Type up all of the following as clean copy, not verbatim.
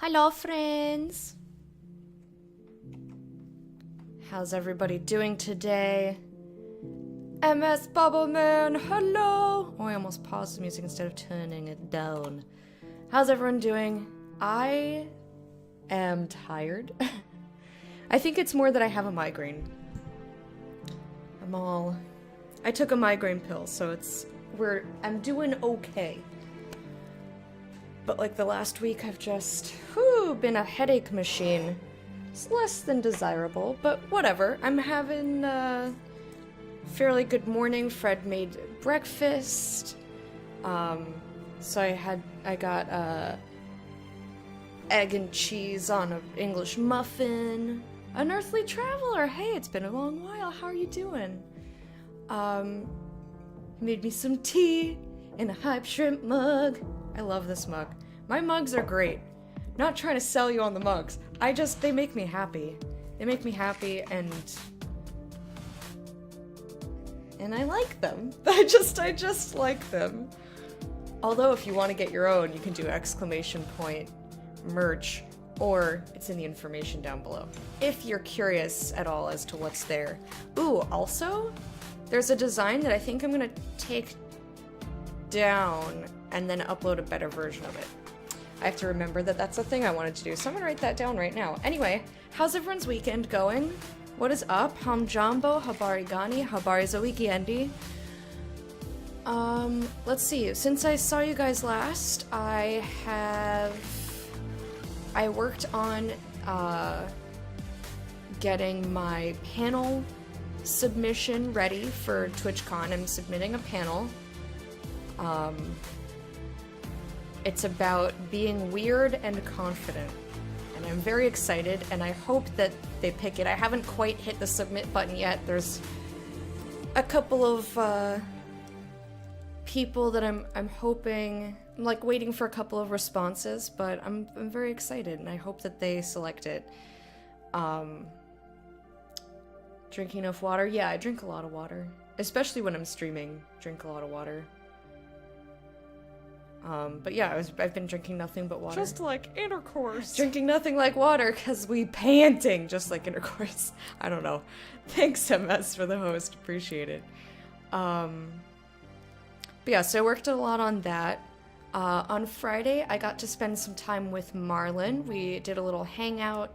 Hello, friends! How's everybody doing today? MS Bubbleman, hello! Oh, I almost paused the music instead of turning it down. How's everyone doing? I am tired. I think it's more that I have a migraine. I took a migraine pill, so I'm doing okay. But like the last week, I've just been a headache machine. It's less than desirable, but whatever. I'm having a fairly good morning. Fred made breakfast. So I got egg and cheese on an English muffin. An earthly traveler. Hey, it's been a long while. How are you doing? Made me some tea in a hype shrimp mug. I love this mug. My mugs are great. Not trying to sell you on the mugs. They make me happy. They make me happy and I like them. I just like them. Although if you want to get your own, you can do ! merch, or it's in the information down below. If you're curious at all as to what's there. Ooh, also, there's a design that I think I'm gonna take down and then upload a better version of it. I have to remember that that's a thing I wanted to do, so I'm gonna write that down right now. Anyway, how's everyone's weekend going? What is up? Hamjambo, Habari Gani, Habari za weekendi. Let's see. Since I saw you guys last, I worked on getting my panel submission ready for TwitchCon. I'm submitting a panel. It's about being weird and confident. And I'm very excited, and I hope that they pick it. I haven't quite hit the submit button yet. There's a couple of people that I'm hoping, I'm like waiting for a couple of responses, but I'm very excited, and I hope that they select it. Drinking enough water? Yeah, I drink a lot of water. Especially when I'm streaming, drink a lot of water. But yeah, I've been drinking nothing but water. Just like intercourse. Drinking nothing like water, because we panting just like intercourse. I don't know. Thanks, MS, for the host. Appreciate it. But yeah, so I worked a lot on that. On Friday, I got to spend some time with Marlon. We did a little hangout,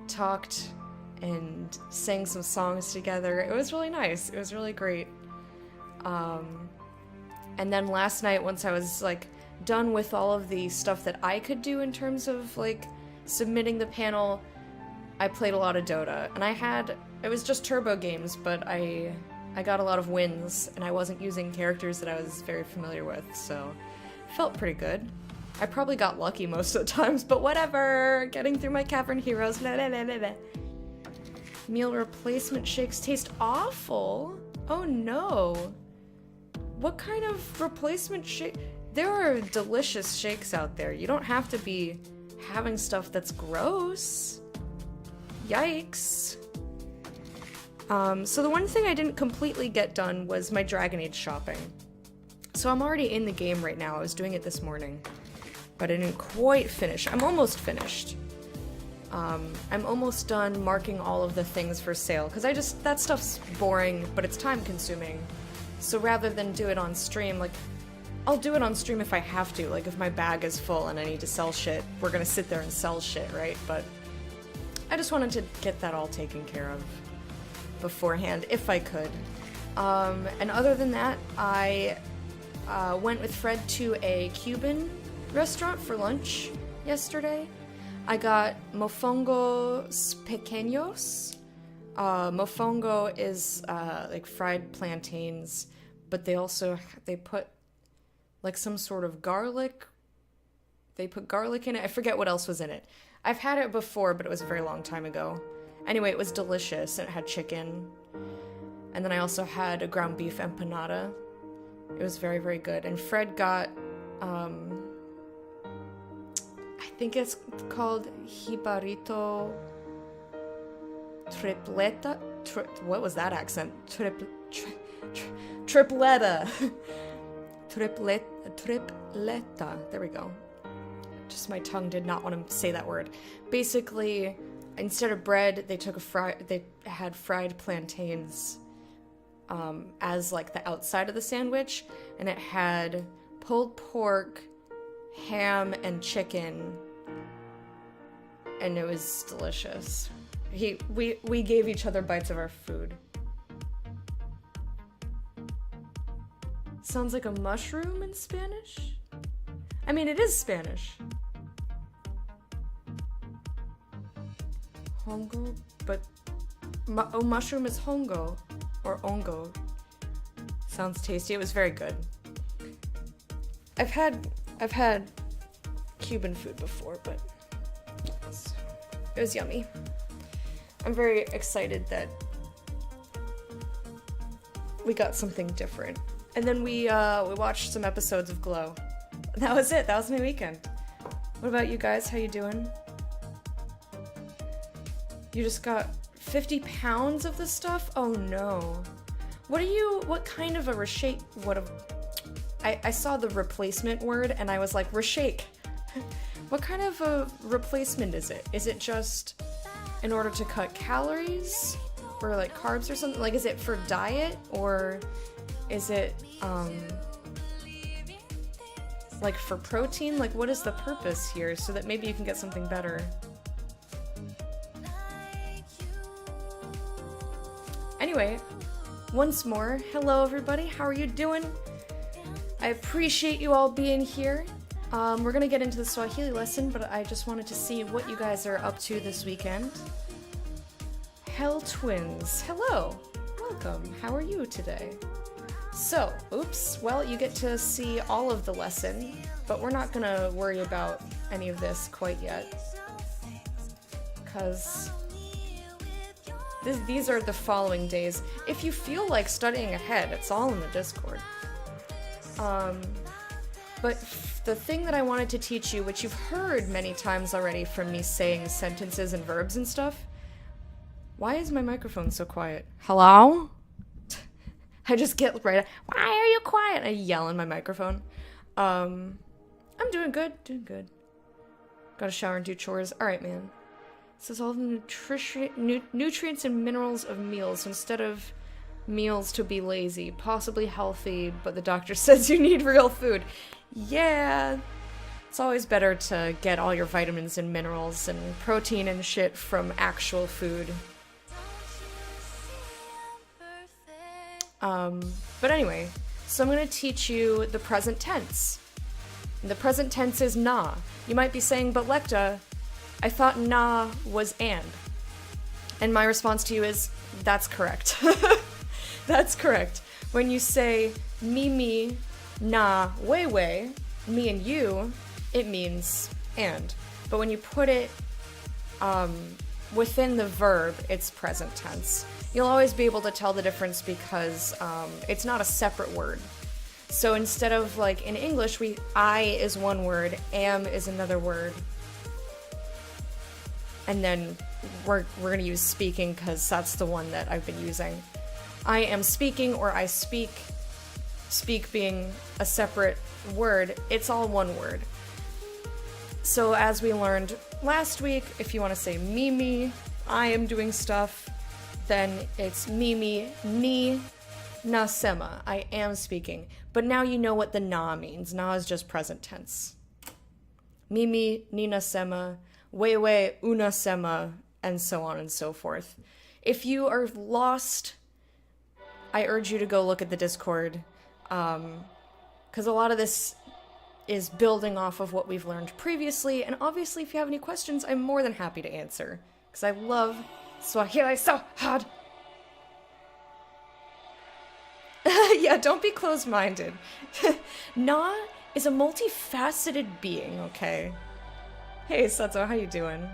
talked, and sang some songs together. It was really nice. It was really great. And then last night, once I was like done with all of the stuff that I could do in terms of like submitting the panel, I played a lot of Dota. And it was just turbo games, but I got a lot of wins, and I wasn't using characters that I was very familiar with, so it felt pretty good. I probably got lucky most of the times, but whatever! Getting through my Cavern Heroes, blah, blah, blah, blah, blah. Meal replacement shakes taste awful? Oh no. What kind of replacement shake? There are delicious shakes out there. You don't have to be having stuff that's gross. Yikes. So the one thing I didn't completely get done was my Dragon Age shopping. So I'm already in the game right now. I was doing it this morning, but I didn't quite finish. I'm almost finished. I'm almost done marking all of the things for sale, because that stuff's boring, but it's time consuming. So rather than do it on stream, like, I'll do it on stream if I have to, like if my bag is full and I need to sell shit, we're gonna sit there and sell shit, right? But I just wanted to get that all taken care of beforehand, if I could. And other than that, I went with Fred to a Cuban restaurant for lunch yesterday. I got mofongos pequeños. Mofongo is like fried plantains, but they put like some sort of garlic. They put garlic in it. I forget what else was in it. I've had it before, but it was a very long time ago. Anyway, it was delicious, and it had chicken. And then I also had a ground beef empanada. It was very, very good. And Fred got, I think it's called jibarito tripleta. What was that accent? Tripleta. Tripleta. There we go. Just my tongue did not want to say that word. Basically, instead of bread, they had fried plantains as like the outside of the sandwich, and it had pulled pork, ham, and chicken, and it was delicious. We gave each other bites of our food. Sounds like a mushroom in Spanish? I mean, it is Spanish. Hongo? But mushroom is hongo, or ongo. Sounds tasty. It was very good. I've had Cuban food before, but it was yummy. I'm very excited that we got something different. And then we watched some episodes of Glow. That was it. That was my weekend. What about you guys? How you doing? You just got 50 pounds of this stuff? Oh no. What kind of a reshake? I saw the replacement word and I was like, reshake. What kind of a replacement is it? Is it just in order to cut calories? Or like carbs or something? Like, is it for diet? Or is it, like for protein? Like, what is the purpose here so that maybe you can get something better? Anyway, once more, hello everybody, how are you doing? I appreciate you all being here. We're gonna get into the Swahili lesson, but I just wanted to see what you guys are up to this weekend. Hell Twins, hello, welcome, how are you today? So, well, you get to see all of the lesson, but we're not gonna worry about any of this quite yet. Because these are the following days. If you feel like studying ahead, it's all in the Discord. But the thing that I wanted to teach you, which you've heard many times already from me saying sentences and verbs and stuff. Why is my microphone so quiet? Hello? I just get right. Why are you quiet? I yell in my microphone. I'm doing good. Gotta shower and do chores. Alright, man. It says all the nutrients and minerals of meals. So instead of meals to be lazy, possibly healthy, but the doctor says you need real food. Yeah. It's always better to get all your vitamins and minerals and protein and shit from actual food. But anyway, so I'm going to teach you the present tense. And the present tense is na. You might be saying, but Lecta, I thought na was and. And my response to you is, that's correct. That's correct. When you say me, na, way, me and you, it means and. But when you put it within the verb, it's present tense. You'll always be able to tell the difference because it's not a separate word. So instead of, like, in English, I is one word, am is another word. And then we're going to use speaking because that's the one that I've been using. I am speaking or I speak. Speak being a separate word, it's all one word. So as we learned last week, if you want to say me, I am doing stuff, then it's me, ni, nasema. I am speaking. But now you know what the na means. Na is just present tense. Me, ni nasema, we, unasema, and so on and so forth. If you are lost, I urge you to go look at the Discord, because a lot of this is building off of what we've learned previously, and obviously if you have any questions, I'm more than happy to answer, because I love Swahili so hard. Yeah, don't be closed-minded. Na is a multifaceted being, okay? Hey, Satsu, how you doing?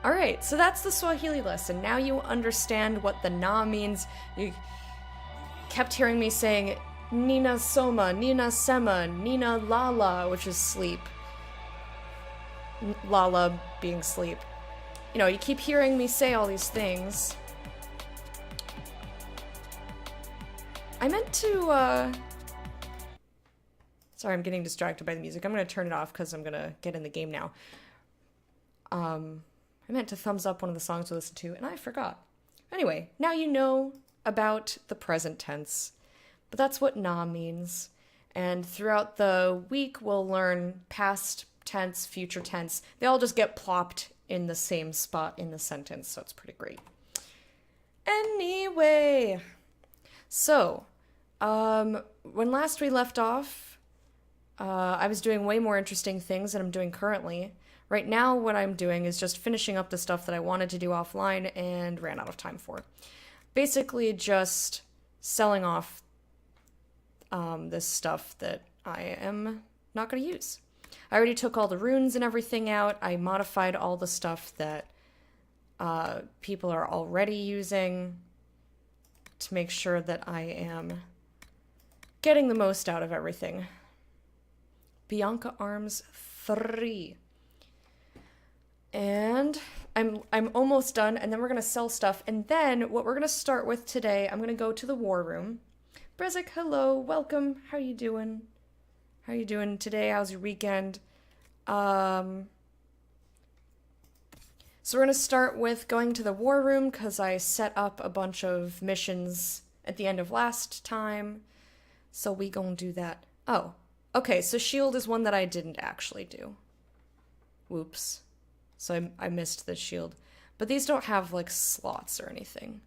Alright, so that's the Swahili lesson. Now you understand what the na means. You kept hearing me saying Nina Soma, Nina Sema, Nina Lala, which is sleep. Lala being sleep. You know, you keep hearing me say all these things. I meant to, Sorry, I'm getting distracted by the music. I'm going to turn it off because I'm going to get in the game now. I meant to thumbs up one of the songs we listened to, and I forgot. Anyway, now you know about the present tense. But that's what na means. And throughout the week, we'll learn past tense, future tense. They all just get plopped in the same spot in the sentence, so it's pretty great. Anyway, so, when last we left off, I was doing way more interesting things than I'm doing currently. Right now, what I'm doing is just finishing up the stuff that I wanted to do offline and ran out of time for. Basically, just selling off this stuff that I am not going to use. I already took all the runes and everything out. I modified all the stuff that people are already using to make sure that I am getting the most out of everything. Bianca Arms 3. And I'm almost done, and then we're going to sell stuff. And then what we're going to start with today, I'm going to go to the war room. Brezik, hello, welcome. How you doing? How you doing today? How's your weekend? So we're going to start with going to the war room because I set up a bunch of missions at the end of last time. So we gonna do that. Oh, okay, so shield is one that I didn't actually do. Whoops. So I missed the shield. But these don't have, like, slots or anything.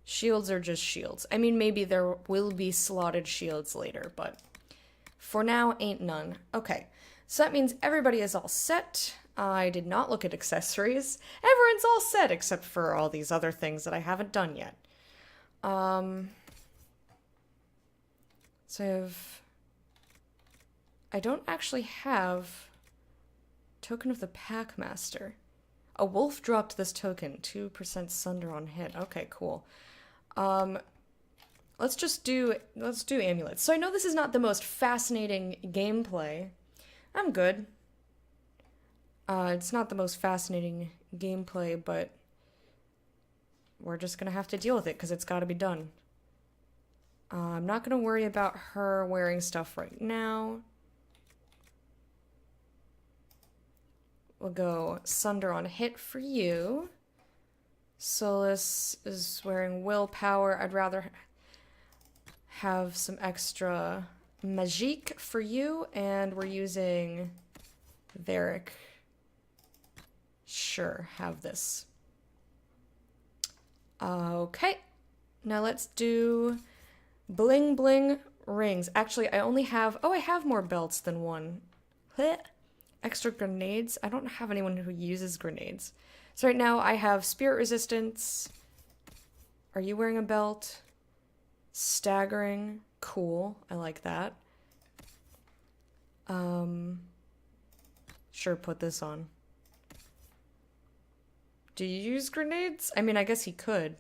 Shields are just shields. I mean, maybe there will be slotted shields later, but for now, ain't none. Okay, so that means everybody is all set. I did not look at accessories. Everyone's all set except for all these other things that I haven't done yet. So I don't actually have token of the Packmaster. A wolf dropped this token. 2% sunder on hit. Okay, cool. Let's do amulets. So I know this is not the most fascinating gameplay. I'm good. It's not the most fascinating gameplay, but we're just gonna have to deal with it because it's gotta be done. I'm not gonna worry about her wearing stuff right now. We'll go Sunder on hit for you. Solus is wearing willpower. I'd rather have some extra magique for you, and we're using Varric. Sure, have this. Okay, now let's do bling bling rings. Actually, I only have, I have more belts than one. Extra grenades. I don't have anyone who uses grenades. So right now I have spirit resistance. Are you wearing a belt? Staggering. Cool. I like that. Sure, put this on. Do you use grenades? I mean, I guess he could.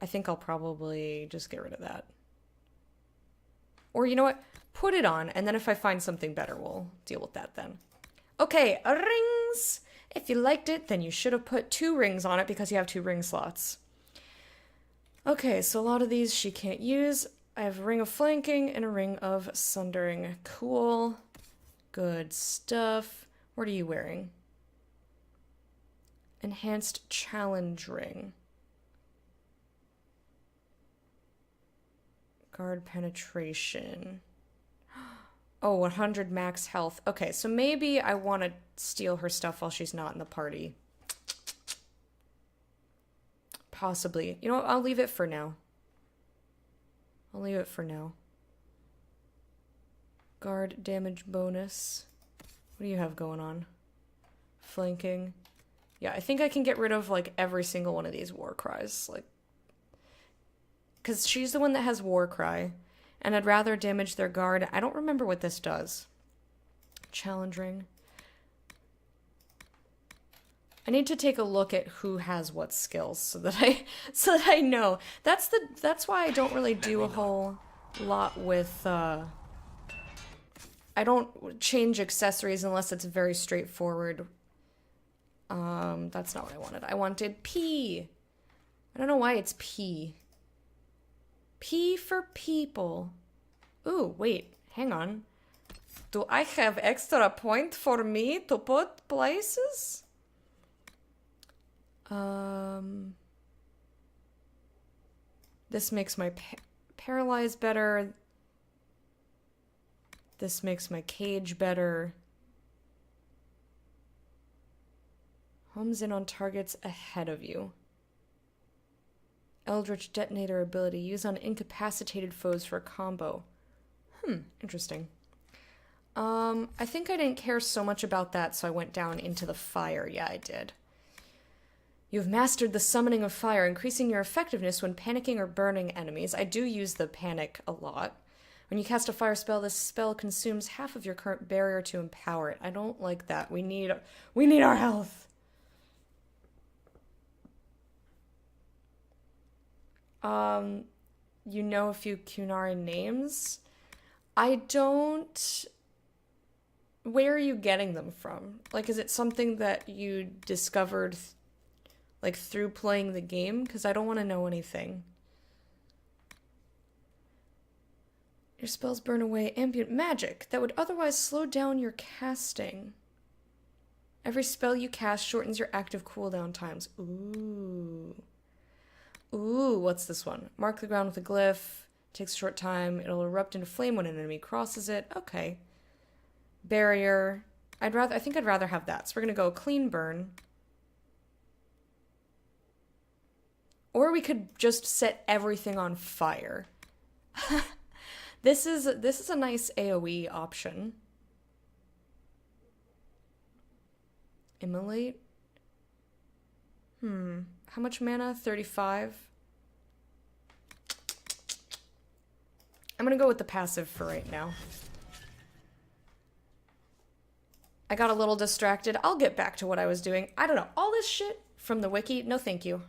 I think I'll probably just get rid of that. Or you know what? Put it on, and then if I find something better, we'll deal with that then. Okay, rings! If you liked it, then you should have put 2 rings on it because you have 2 ring slots. Okay, so a lot of these she can't use. I have a ring of flanking and a ring of sundering. Cool. Good stuff. What are you wearing? Enhanced challenge ring. Guard penetration. Oh, 100 max health. Okay, so maybe I want to steal her stuff while she's not in the party. Possibly. You know what? I'll leave it for now. I'll leave it for now. Guard damage bonus. What do you have going on? Flanking. Yeah, I think I can get rid of, like, every single one of these war cries. Like, because she's the one that has war cry. And I'd rather damage their guard. I don't remember what this does. Challenge ring. I need to take a look at who has what skills so that I know. That's why I don't really do a whole lot with I don't change accessories unless it's very straightforward. That's not what I wanted. I wanted P. I don't know why it's P. P for people. Ooh, wait, hang on. Do I have extra point for me to put places? This makes my paralyze better. This makes my cage better. Homes in on targets ahead of you. Eldritch Detonator ability. Use on incapacitated foes for a combo. Interesting. I think I didn't care so much about that, so I went down into the fire. Yeah, I did. You have mastered the summoning of fire, increasing your effectiveness when panicking or burning enemies. I do use the panic a lot. When you cast a fire spell, this spell consumes half of your current barrier to empower it. I don't like that. We need our health. You know a few Kunari names? I don't... Where are you getting them from? Like, is it something that you discovered, like, through playing the game? Because I don't want to know anything. Your spells burn away ambient magic that would otherwise slow down your casting. Every spell you cast shortens your active cooldown times. Ooh. Ooh, what's this one? Mark the ground with a glyph. Takes a short time. It'll erupt into flame when an enemy crosses it. Okay. Barrier. I think I'd rather have that. So we're gonna go clean burn. Or we could just set everything on fire. This is a nice AoE option. Immolate. How much mana? 35. I'm gonna go with the passive for right now. I got a little distracted. I'll get back to what I was doing. I don't know. All this shit from the wiki? No thank you.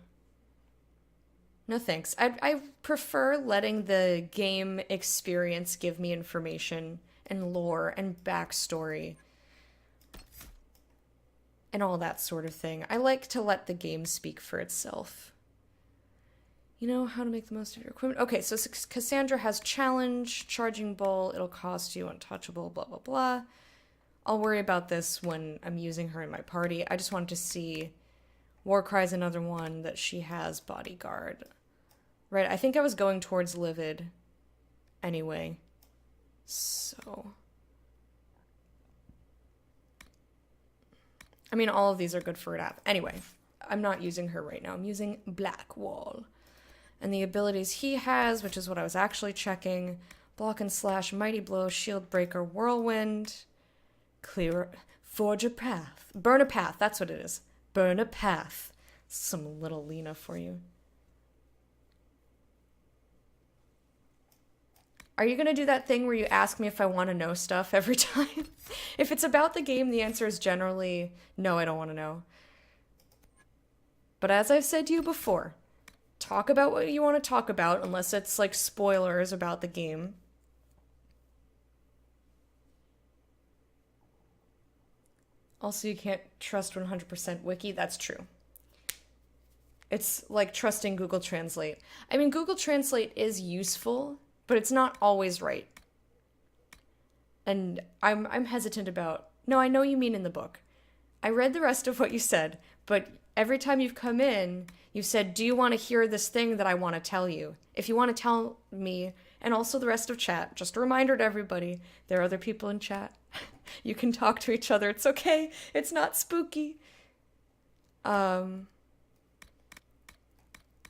No thanks. I prefer letting the game experience give me information and lore and backstory and all that sort of thing. I like to let the game speak for itself. You know how to make the most of your equipment? Okay, so Cassandra has challenge, charging bowl, it'll cost you untouchable, blah, blah, blah. I'll worry about this when I'm using her in my party. I just wanted to see Warcry's another one that she has bodyguard. Right, I think I was going towards Livid anyway. So... I mean, all of these are good for an app. Anyway, I'm not using her right now. I'm using Blackwall. And the abilities he has, which is what I was actually checking. Block and slash, mighty blow, shield breaker, whirlwind. Clear, forge a path. Burn a path, that's what it is. Burn a path. Some little Lena for you. Are you gonna do that thing where you ask me if I want to know stuff every time? If it's about the game, the answer is generally, no, I don't want to know. But as I've said to you before, talk about what you want to talk about, unless it's like spoilers about the game. Also, you can't trust 100% wiki, that's true. It's like trusting Google Translate. I mean, Google Translate is useful, but it's not always right. And I'm hesitant about... No, I know you mean in the book. I read the rest of what you said, but every time you've come in, you've said, do you want to hear this thing that I want to tell you? If you want to tell me, and also the rest of chat, just a reminder to everybody, there are other people in chat. You can talk to each other. It's okay. It's not spooky.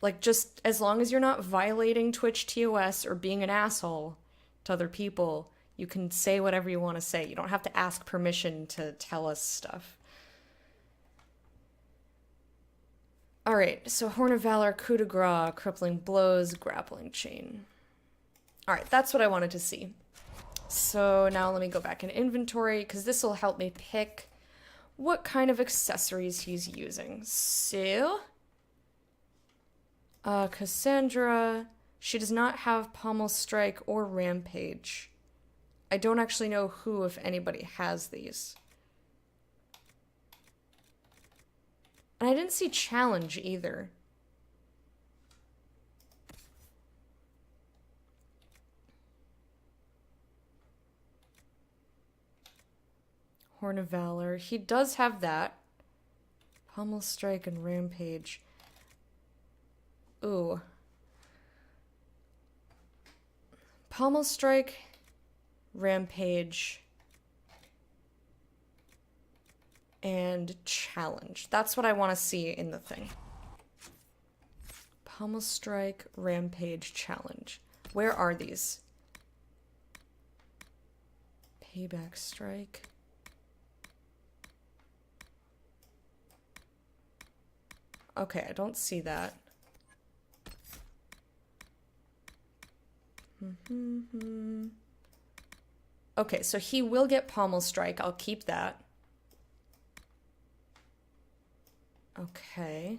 Like, just as long as you're not violating Twitch TOS or being an asshole to other people, you can say whatever you want to say. You don't have to ask permission to tell us stuff. Alright, so Horn of Valor, Coup de Grace, Crippling Blows, Grappling Chain. Alright, that's what I wanted to see. So now let me go back in inventory, because this will help me pick what kind of accessories he's using. So... Cassandra, she does not have Pommel Strike or Rampage. I don't actually know who, if anybody, has these. And I didn't see Challenge either. Horn of Valor. He does have that. Pommel Strike and Rampage. Ooh. Pommel Strike, Rampage, and Challenge. That's what I want to see in the thing. Pommel Strike, Rampage, Challenge. Where are these? Payback Strike. Okay, I don't see that. Okay, so he will get Pommel Strike. I'll keep that. Okay.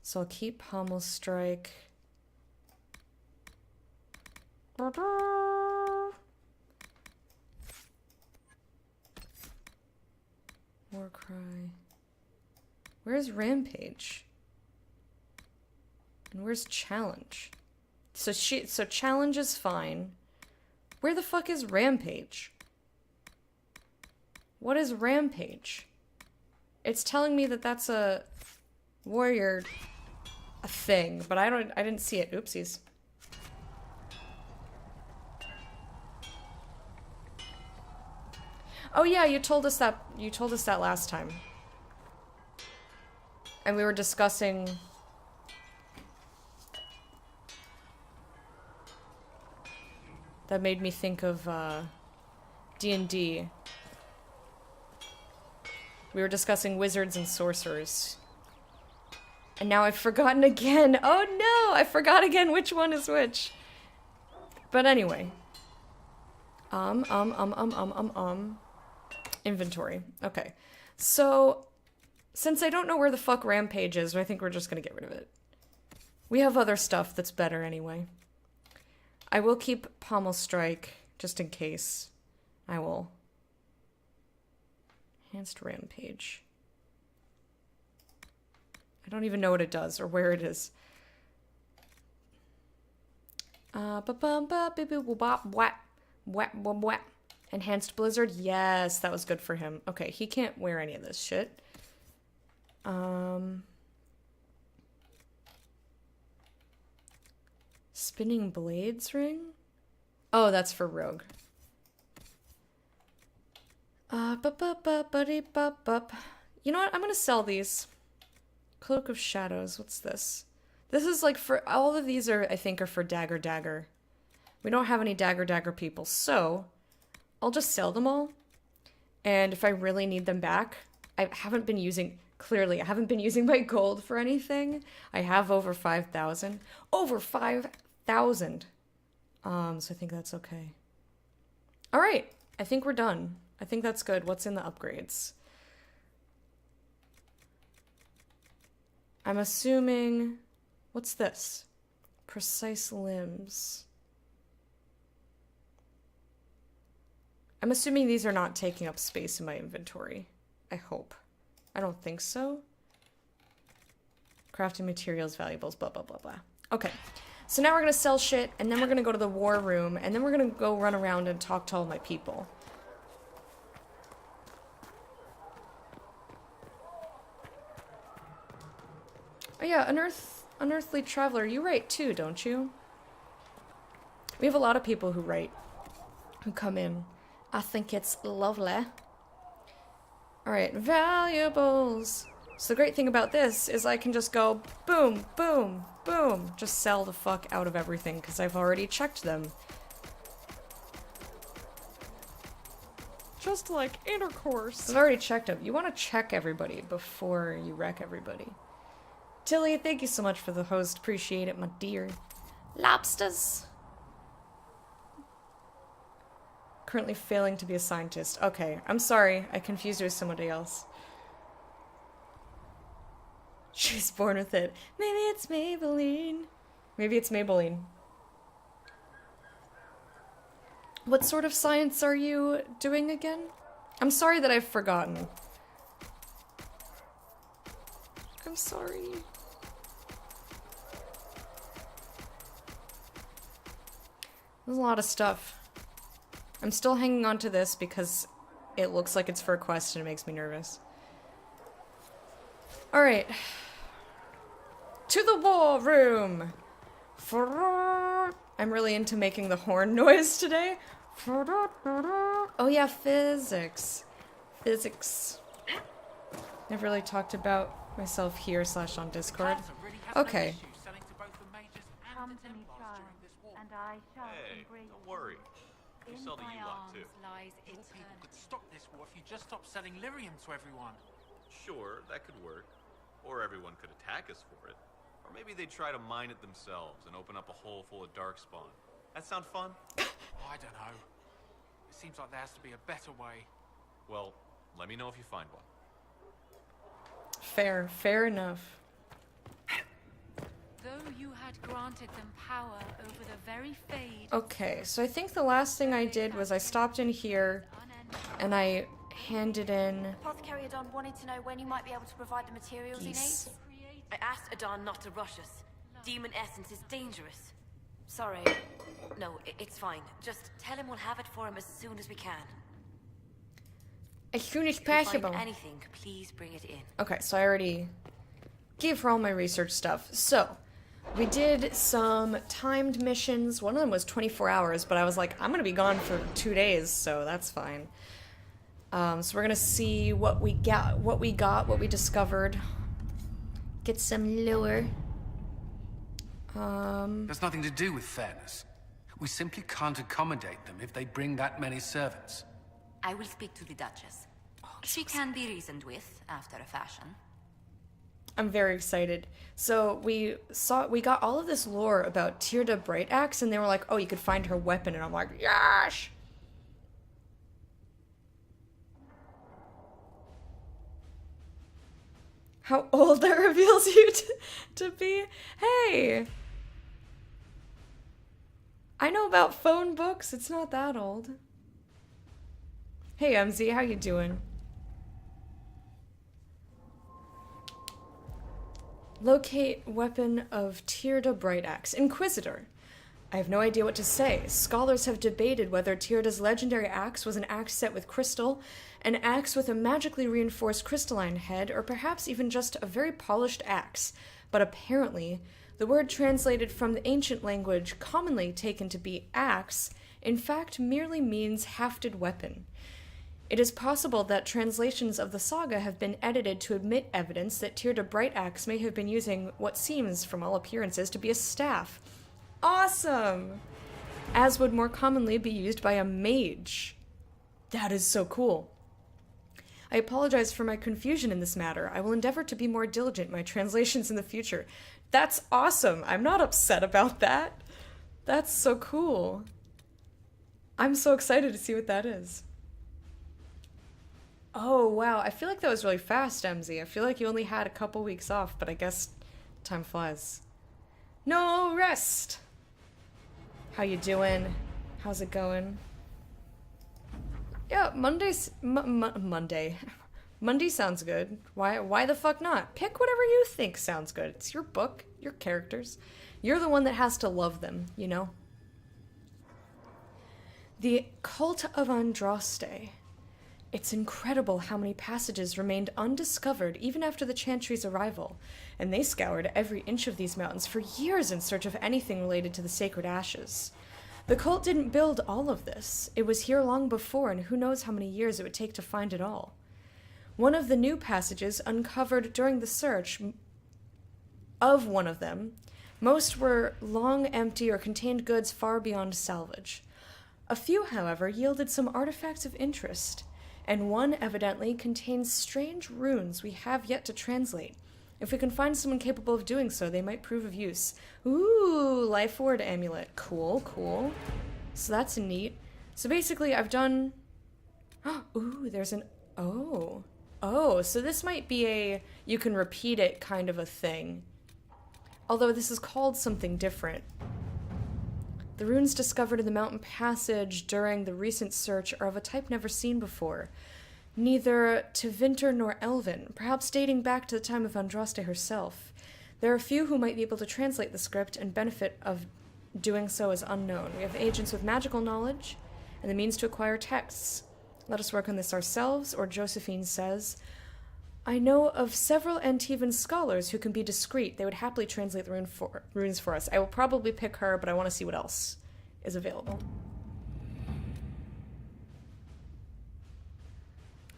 So I'll keep Pommel Strike. War Cry. Where's Rampage? And where's Challenge? So Challenge is fine. Where the fuck is Rampage? What is Rampage? It's telling me that that's a warrior thing, but I didn't see it. Oopsies. Oh yeah, you told us that last time. And we were discussing that made me think of D&D. We were discussing wizards and sorcerers. And now I've forgotten again. Oh no, I forgot again which one is which. But anyway. Inventory. Okay. So, since I don't know where the fuck Rampage is, I think we're just gonna get rid of it. We have other stuff that's better anyway. I will keep Pommel Strike, just in case. I will. Enhanced Rampage. I don't even know what it does, or where it is. Enhanced Blizzard? Yes, that was good for him. Okay, he can't wear any of this shit. Spinning Blades ring? Oh, that's for Rogue. You know what? I'm gonna sell these. Cloak of Shadows. What's this? This is like for... All of these are, I think, are for Dagger. We don't have any Dagger people, so... I'll just sell them all. And if I really need them back... I haven't been using... Clearly, I haven't been using my gold for anything. I have over 5,000. Over 5,000! So I think that's okay. Alright. I think we're done. I think that's good. What's in the upgrades? I'm assuming... What's this? Precise limbs. I'm assuming these are not taking up space in my inventory. I hope. I don't think so. Crafting materials, valuables, blah, blah, blah, blah. Okay. So now we're going to sell shit, and then we're going to go to the war room, and then we're going to go run around and talk to all my people. Oh yeah, Unearthly Traveler, you write too, don't you? We have a lot of people who write, who come in. I think it's lovely. Alright, valuables. So the great thing about this is I can just go boom, boom, boom. Just sell the fuck out of everything because I've already checked them. Just like intercourse. I've already checked them. You want to check everybody before you wreck everybody. Tilly, thank you so much for the host. Appreciate it, my dear. Lobsters. Currently failing to be a scientist. Okay, I'm sorry. I confused you with somebody else. She's born with it. Maybe it's Maybelline. Maybe it's Maybelline. What sort of science are you doing again? I'm sorry that I've forgotten. I'm sorry. There's a lot of stuff. I'm still hanging on to this because it looks like it's for a quest and it makes me nervous. Alright. To the war room! I'm really into making the horn noise today. Oh yeah, physics. Physics. Never really talked about myself here / on Discord. Okay. Hey, don't worry. We sell to you lot too. Your people could stop this war if you just stop selling lyrium to everyone. Sure, that could work. Or everyone could attack us for it. Or maybe they'd try to mine it themselves and open up a hole full of darkspawn. That sound fun? I don't know. It seems like there has to be a better way. Well, let me know if you find one. Fair enough. Though you had granted them power over the very fade. Okay, so I think the last thing I did was I stopped in here and I handed in... Apothecary Adon wanted to know when you might be able to provide the materials he needs. I asked Adon not to rush us. Demon essence is dangerous. Sorry. No, it's fine. Just tell him we'll have it for him as soon as we can. As soon as If you find possible. anything, please bring it in. Okay, so I already gave her all my research stuff. So, we did some timed missions. One of them was 24 hours, but I was like, I'm gonna be gone for 2 days, so that's fine. So we're gonna see what we discovered. Get some lore. There's nothing to do with fairness. We simply can't accommodate them if they bring that many servants. I will speak to the Duchess. She can be reasoned with, after a fashion. I'm very excited. So we got all of this lore about Tirda Brightaxe, and they were like, oh, you could find her weapon, and I'm like, yes! How old that reveals you to be? Hey! I know about phone books, it's not that old. Hey MZ, how you doing? Locate weapon of Tirda Brightaxe. Inquisitor. I have no idea what to say. Scholars have debated whether Tirda's legendary axe was an axe set with crystal, an axe with a magically reinforced crystalline head, or perhaps even just a very polished axe. But apparently, the word translated from the ancient language commonly taken to be axe, in fact merely means hafted weapon. It is possible that translations of the saga have been edited to omit evidence that Tirda Brightaxe may have been using what seems, from all appearances, to be a staff. Awesome! As would more commonly be used by a mage. That is so cool. I apologize for my confusion in this matter. I will endeavor to be more diligent in my translations in the future. That's awesome! I'm not upset about that. That's so cool. I'm so excited to see what that is. Oh, wow. I feel like that was really fast, MZ. I feel like you only had a couple weeks off, but I guess time flies. No rest! How you doing? How's it going? Yeah, Monday. Monday sounds good. Why the fuck not? Pick whatever you think sounds good. It's your book, your characters. You're the one that has to love them, you know? The Cult of Andraste. It's incredible how many passages remained undiscovered even after the Chantry's arrival, and they scoured every inch of these mountains for years in search of anything related to the sacred ashes. The cult didn't build all of this. It was here long before, and who knows how many years it would take to find it all. One of the new passages uncovered during the search of one of them, most were long empty or contained goods far beyond salvage. A few, however, yielded some artifacts of interest, and one evidently contains strange runes we have yet to translate. If we can find someone capable of doing so, they might prove of use. Ooh, Life Ward Amulet. Cool, cool. So that's neat. So basically, I've done... Ooh, there's an... Oh, so this might be a you can repeat it kind of a thing. Although this is called something different. The runes discovered in the mountain passage during the recent search are of a type never seen before. Neither Tevinter nor Elven, perhaps dating back to the time of Andraste herself. There are few who might be able to translate the script, and benefit of doing so is unknown. We have agents with magical knowledge, and the means to acquire texts. Let us work on this ourselves, or Josephine says, I know of several Antivan scholars who can be discreet. They would happily translate the runes for us. I will probably pick her, but I want to see what else is available.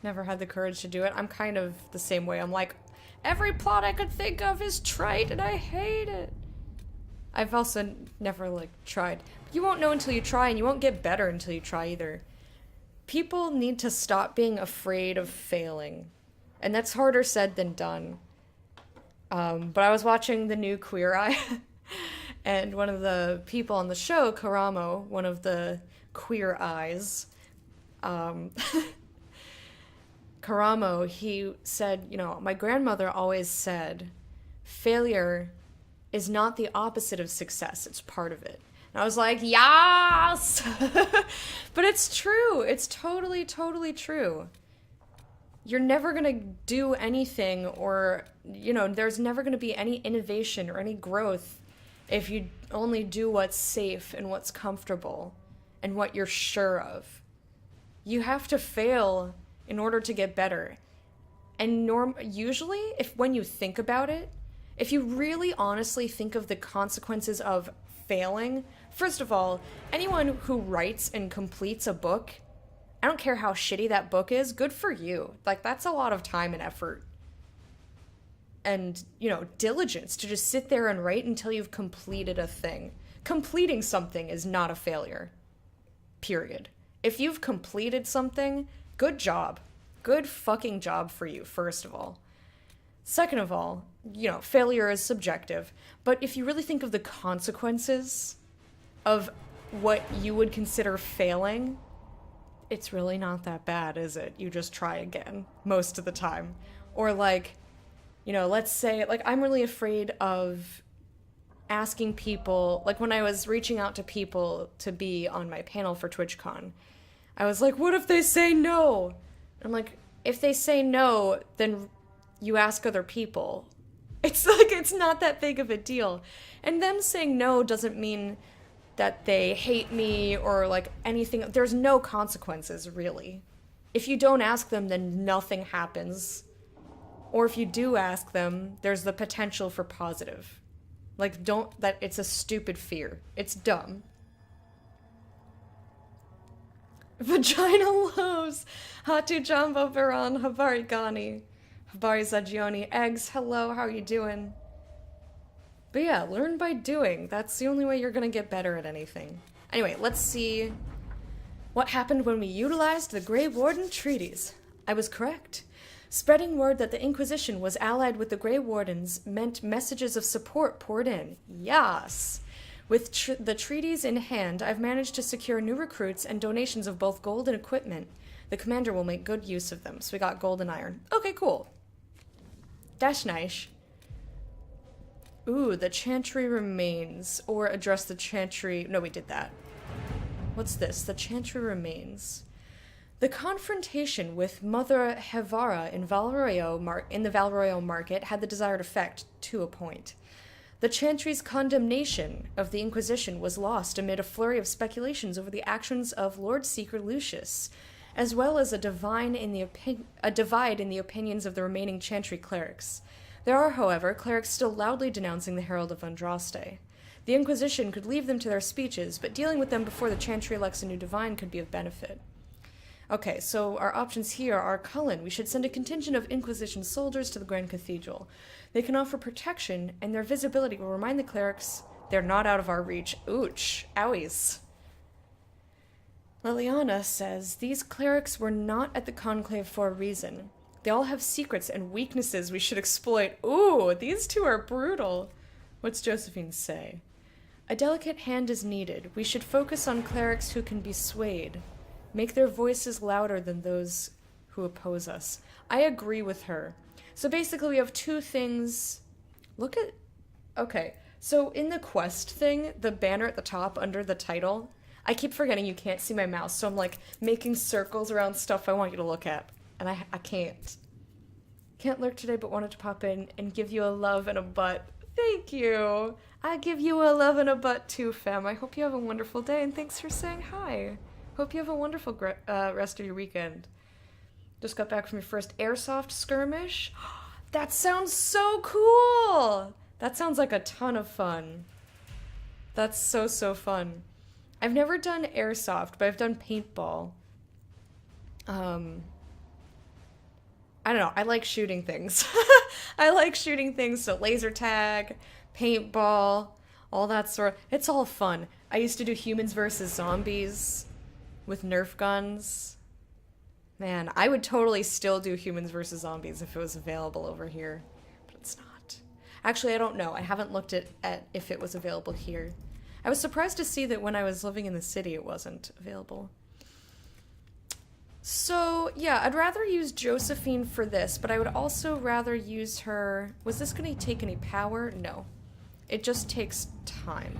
Never had the courage to do it. I'm kind of the same way. I'm like, every plot I could think of is trite and I hate it. I've also never, like, tried. You won't know until you try, and you won't get better until you try either. People need to stop being afraid of failing. And that's harder said than done. But I was watching the new Queer Eye, and one of the people on the show, Karamo, one of the Queer Eyes, Karamo, he said, you know, my grandmother always said, failure is not the opposite of success, it's part of it. And I was like, yes! But it's true. It's totally, totally true. You're never going to do anything, or, you know, there's never going to be any innovation or any growth if you only do what's safe and what's comfortable and what you're sure of. You have to fail in order to get better. And usually, when you think about it, if you really honestly think of the consequences of failing, first of all, anyone who writes and completes a book, I don't care how shitty that book is, good for you. Like, that's a lot of time and effort. And, you know, diligence to just sit there and write until you've completed a thing. Completing something is not a failure. Period. If you've completed something, good job. Good fucking job for you, first of all. Second of all, you know, failure is subjective. But if you really think of the consequences of what you would consider failing, it's really not that bad, is it? You just try again, most of the time. Or, like, you know, let's say, like, I'm really afraid of asking people, like, when I was reaching out to people to be on my panel for TwitchCon, I was like, what if they say no? I'm like, if they say no, then you ask other people. It's like, it's not that big of a deal. And them saying no doesn't mean that they hate me or, like, anything. There's no consequences, really. If you don't ask them, then nothing happens. Or if you do ask them, there's the potential for positive. Like, it's a stupid fear. It's dumb. Vagina loaves. Hatu Jumbo Baran, Habari Gani. Habari Zagioni. Eggs, hello, how are you doing? But yeah, learn by doing. That's the only way you're gonna get better at anything. Anyway, let's see what happened when we utilized the Grey Warden treaties. I was correct. Spreading word that the Inquisition was allied with the Grey Wardens meant messages of support poured in. Yes! With the treaties in hand, I've managed to secure new recruits and donations of both gold and equipment. The commander will make good use of them. So we got gold and iron. Okay, cool. Dash nice. Ooh, the Chantry remains. Or address the Chantry... No, we did that. What's this? The Chantry remains. The confrontation with Mother Hevara in the Valroyo market had the desired effect, to a point. The Chantry's condemnation of the Inquisition was lost amid a flurry of speculations over the actions of Lord Seeker Lucius, as well as a divide in the opinions of the remaining Chantry clerics. There are, however, clerics still loudly denouncing the Herald of Andraste. The Inquisition could leave them to their speeches, but dealing with them before the Chantry elects a new divine could be of benefit. Okay, so our options here are Cullen. We should send a contingent of Inquisition soldiers to the Grand Cathedral. They can offer protection, and their visibility will remind the clerics they're not out of our reach. Ouch. Owies. Liliana says, these clerics were not at the Conclave for a reason. They all have secrets and weaknesses we should exploit. Ooh, these two are brutal. What's Josephine say? A delicate hand is needed. We should focus on clerics who can be swayed. Make their voices louder than those who oppose us. I agree with her. So basically we have two things. Okay, so in the quest thing, the banner at the top under the title, I keep forgetting you can't see my mouse, so I'm like making circles around stuff I want you to look at. And I can't. Can't lurk today, but wanted to pop in and give you a love and a butt. Thank you. I give you a love and a butt too, fam. I hope you have a wonderful day, and thanks for saying hi. Hope you have a wonderful rest of your weekend. Just got back from your first airsoft skirmish. That sounds so cool! That sounds like a ton of fun. That's so fun. I've never done airsoft, but I've done paintball. I don't know, I like shooting things. I like shooting things, so laser tag, paintball, all that sort. It's all fun. I used to do humans versus zombies with Nerf guns. Man, I would totally still do humans versus zombies if it was available over here, but it's not. Actually, I don't know. I haven't looked at if it was available here. I was surprised to see that when I was living in the city, it wasn't available. So, yeah, I'd rather use Josephine for this, but I would also rather use her... Was this going to take any power? No. It just takes time.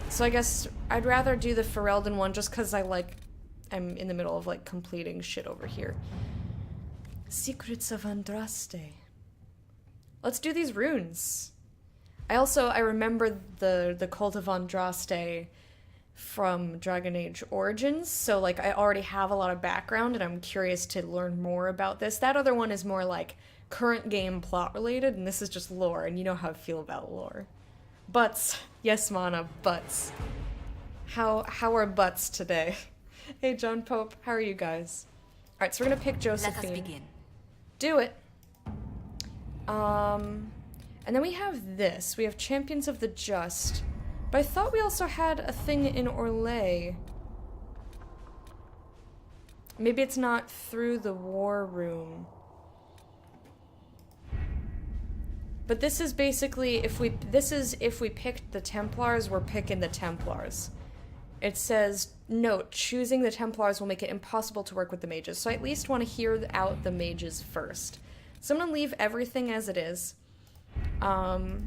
So I guess I'd rather do the Ferelden one just because I'm in the middle of, like, completing shit over here. Secrets of Andraste. Let's do these runes. I remember the Cult of Andraste from Dragon Age Origins, so like I already have a lot of background and I'm curious to learn more about this. That other one is more like current game plot related, and this is just lore, and you know how I feel about lore. Butts. Yes, Mana, butts. How are butts today? Hey, John Pope, how are you guys? Alright, so we're gonna pick Josephine. Let us begin. Do it. And then we have this. We have Champions of the Just. But I thought we also had a thing in Orlais. Maybe it's not through the war room. But this is basically, if we picked the Templars, we're picking the Templars. It says, note, choosing the Templars will make it impossible to work with the mages. So I at least want to hear out the mages first. So I'm going to leave everything as it is. We're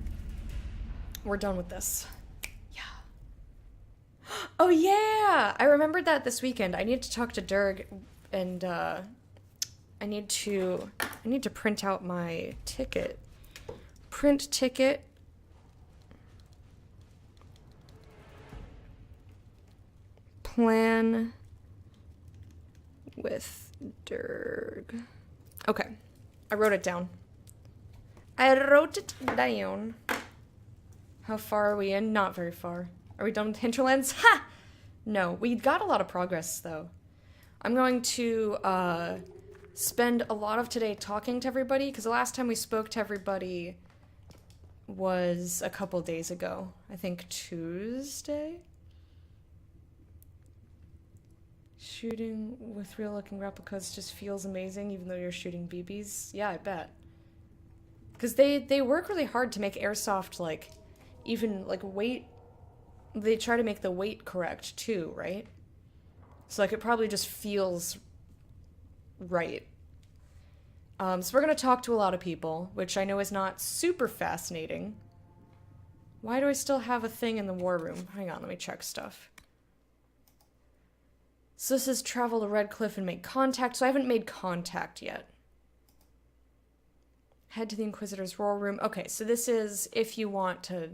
done with this. Oh yeah! I remembered that this weekend. I need to talk to Durg, and I need to print out my ticket. Print ticket. Plan with Durg. Okay. I wrote it down. How far are we in? Not very far. Are we done with Hinterlands? Ha! No, we got a lot of progress, though. I'm going to spend a lot of today talking to everybody, because the last time we spoke to everybody was a couple days ago. I think Tuesday? Shooting with real-looking replicas just feels amazing, even though you're shooting BBs. Yeah, I bet. Because they work really hard to make airsoft, like, even, like, weight... They try to make the weight correct, too, right? So, like, it probably just feels right. So we're going to talk to a lot of people, which I know is not super fascinating. Why do I still have a thing in the war room? Hang on, let me check stuff. So this is travel to Red Cliff and make contact. So I haven't made contact yet. Head to the Inquisitor's war room. Okay, so this is if you want to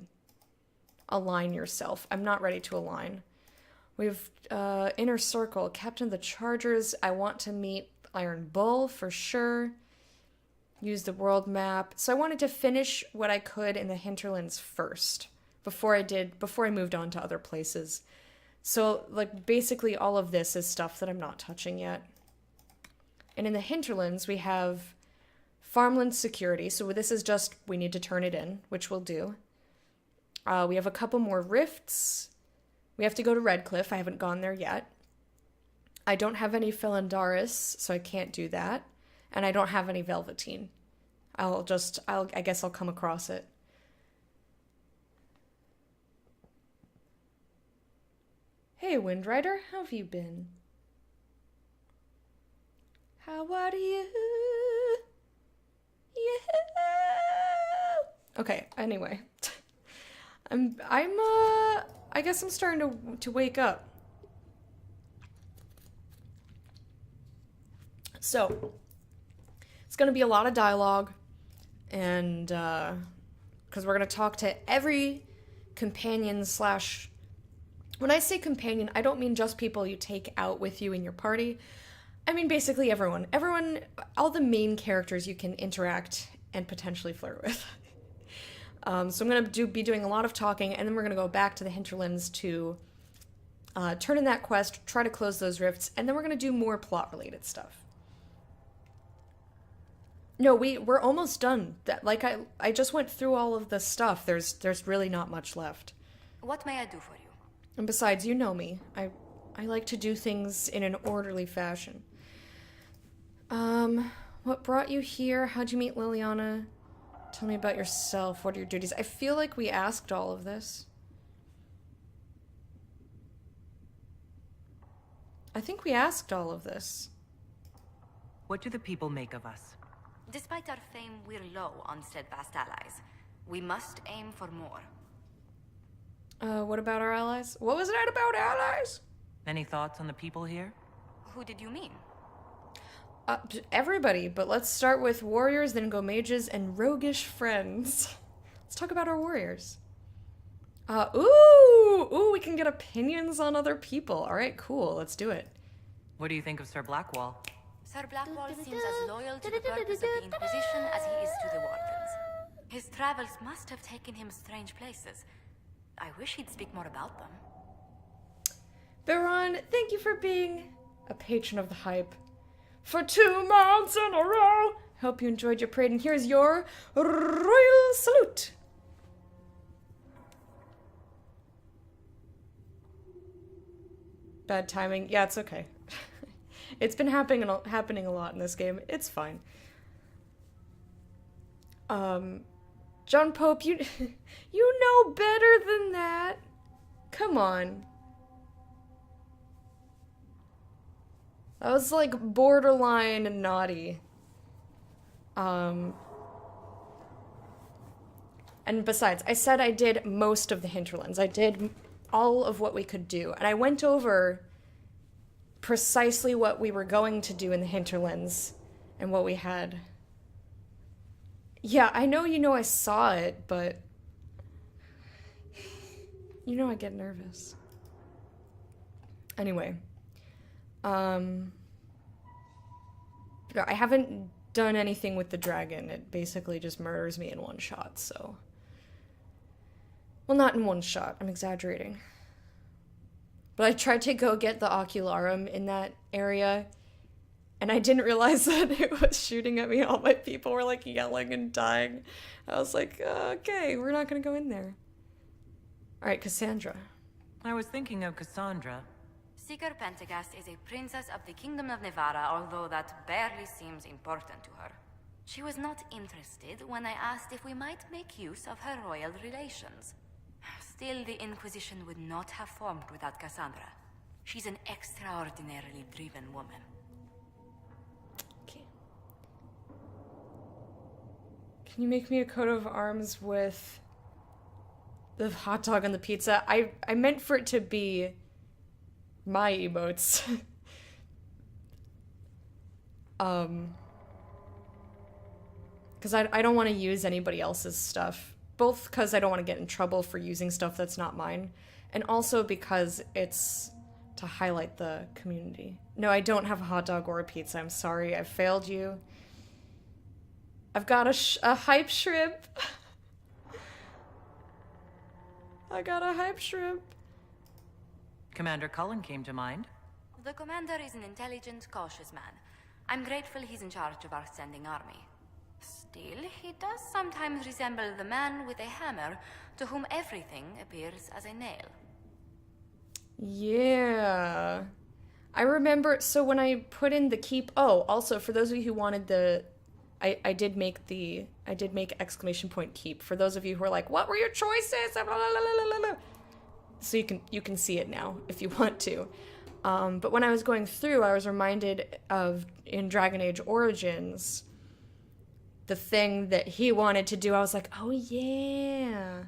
align yourself. I'm not ready to align. We have Inner Circle, Captain of the Chargers. I want to meet Iron Bull for sure. Use the world map. So I wanted to finish what I could in the Hinterlands first before I moved on to other places. So, like, basically all of this is stuff that I'm not touching yet. And in the Hinterlands, we have Farmland Security. So this is just, we need to turn it in, which we'll do. We have a couple more rifts. We have to go to Redcliffe. I haven't gone there yet. I don't have any Philandaris, so I can't do that. And I don't have any Velveteen. I guess I'll come across it. Hey, Windrider, how have you been? How are you? Yeah. Okay, anyway. I guess I'm starting to wake up. So, it's going to be a lot of dialogue, and, because we're going to talk to every companion slash When I say companion, I don't mean just people you take out with you in your party. I mean basically everyone. Everyone, all the main characters you can interact and potentially flirt with. So I'm going to be doing a lot of talking, and then we're going to go back to the hinterlands to turn in that quest, try to close those rifts, and then we're going to do more plot-related stuff. No, we're almost done. That I just went through all of the stuff. There's really not much left. What may I do for you? And besides, you know me. I like to do things in an orderly fashion. What brought you here? How'd you meet Liliana? Tell me about yourself. What are your duties? I feel like we asked all of this. I think we asked all of this. What do the people make of us? Despite our fame, we're low on steadfast allies. We must aim for more. What about our allies? What was that about allies? Any thoughts on the people here? Who did you mean? Everybody, but let's start with warriors, then go mages, and roguish friends. Let's talk about our warriors. Ooh, we can get opinions on other people. All right, cool, let's do it. What do you think of Sir Blackwall? Sir Blackwall seems as loyal to the purpose of the Inquisition as he is to the Wardens. His travels must have taken him strange places. I wish he'd speak more about them. Baron, thank you for being a patron of the hype. For 2 months in a row! Hope you enjoyed your parade, and here's your royal salute! Bad timing. Yeah, it's okay. It's been happening a lot in this game. It's fine. John Pope, you know better than that. Come on. That was like borderline naughty. And besides, I said I did most of the hinterlands. I did all of what we could do. And I went over precisely what we were going to do in the hinterlands and what we had. Yeah, I know I saw it, but I get nervous. Anyway, I haven't done anything with the dragon. It basically just murders me in one shot, so. Well, not in one shot. I'm exaggerating. But I tried to go get the ocularum in that area, and I didn't realize that it was shooting at me. All my people were like yelling and dying. I was like, okay, we're not gonna go in there. All right, Cassandra. I was thinking of Cassandra. Seeker Pentagast is a princess of the Kingdom of Nevada, although that barely seems important to her. She was not interested when I asked if we might make use of her royal relations. Still, the Inquisition would not have formed without Cassandra. She's an extraordinarily driven woman. Okay. Can you make me a coat of arms with the hot dog and the pizza? I meant for it to be my emotes. Because I don't want to use anybody else's stuff. Both because I don't want to get in trouble for using stuff that's not mine, and also because it's to highlight the community. No, I don't have a hot dog or a pizza. I'm sorry. I failed you. I've got a hype shrimp. I got a hype shrimp. Commander Cullen came to mind. The commander is an intelligent, cautious man. I'm grateful he's in charge of our standing army. Still, he does sometimes resemble the man with a hammer to whom everything appears as a nail. Yeah. I remember, so when I put in the keep, also for those of you who wanted I did make exclamation point keep. For those of you who are like, what were your choices? So you can see it now if you want to. But when I was going through, I was reminded of, in Dragon Age Origins, the thing that he wanted to do. I was like, oh yeah.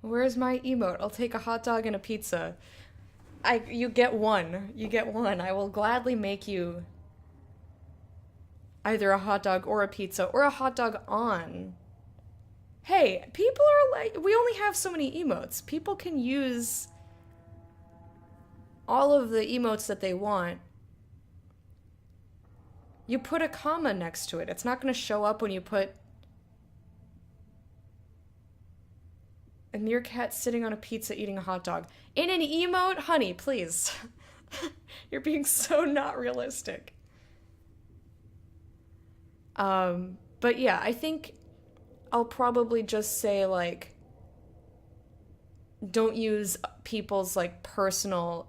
Where's my emote? I'll take a hot dog and a pizza. You get one. You get one. I will gladly make you either a hot dog or a pizza or a hot dog on Hey, people are like, we only have so many emotes. People can use all of the emotes that they want. You put a comma next to it. It's not going to show up when you put a meerkat sitting on a pizza eating a hot dog. In an emote? Honey, please. You're being so not realistic. But yeah, I think I'll probably just say, like, don't use people's, like, personal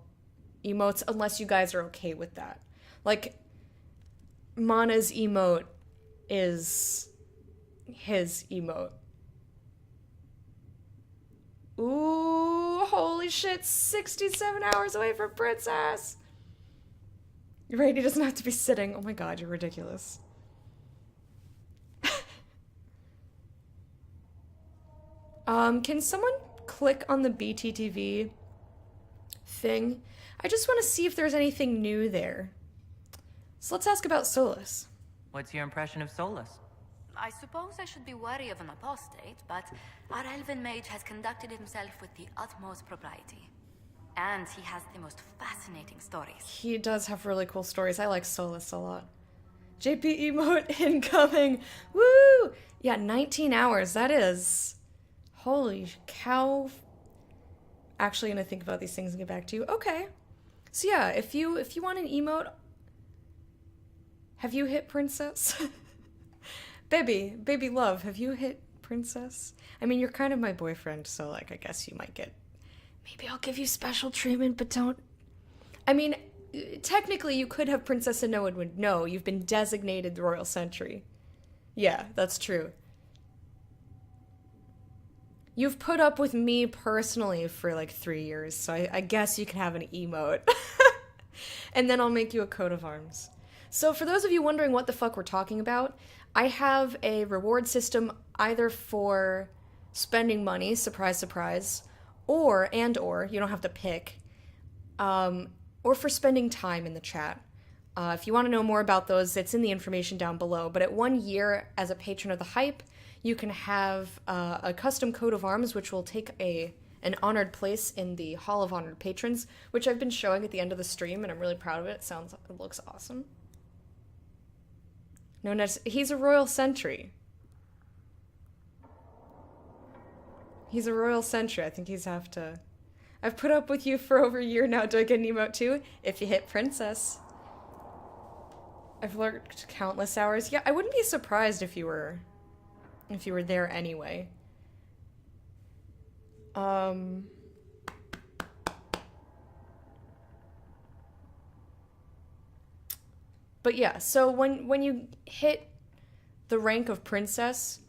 emotes unless you guys are okay with that. Like, Mana's emote is his emote. Ooh, holy shit, 67 hours away from Princess! Right, he doesn't have to be sitting. Oh my god, you're ridiculous. Can someone click on the BTTV thing? I just want to see if there's anything new there. So let's ask about Solus. What's your impression of Solus? I suppose I should be wary of an apostate, but our elven mage has conducted himself with the utmost propriety. And he has the most fascinating stories. He does have really cool stories. I like Solus a lot. JP emote incoming! Woo! Yeah, 19 hours. That is... Holy cow. Actually gonna think about these things and get back to you. Okay. So yeah, if you want an emote... Have you hit Princess? Baby love, have you hit Princess? I mean, you're kind of my boyfriend, so, like, I guess you might get... Maybe I'll give you special treatment, but don't... I mean, technically you could have Princess and no one would know. You've been designated the Royal Sentry. Yeah, that's true. You've put up with me personally for, like, 3 years, so I guess you can have an emote. And then I'll make you a coat of arms. So for those of you wondering what the fuck we're talking about, I have a reward system either for spending money, surprise, surprise, or, you don't have to pick, or for spending time in the chat. If you want to know more about those, it's in the information down below. But at 1 year as a patron of the hype, you can have a custom coat of arms, which will take an honored place in the Hall of Honored Patrons, which I've been showing at the end of the stream, and I'm really proud of it. It looks awesome. Known as, he's a Royal Sentry. He's a Royal Sentry. I think he's have to... I've put up with you for over a year now. Do I get an emote too? If you hit Princess. I've lurked countless hours. Yeah, I wouldn't be surprised if you were there anyway. But yeah, so when you hit the rank of Princess,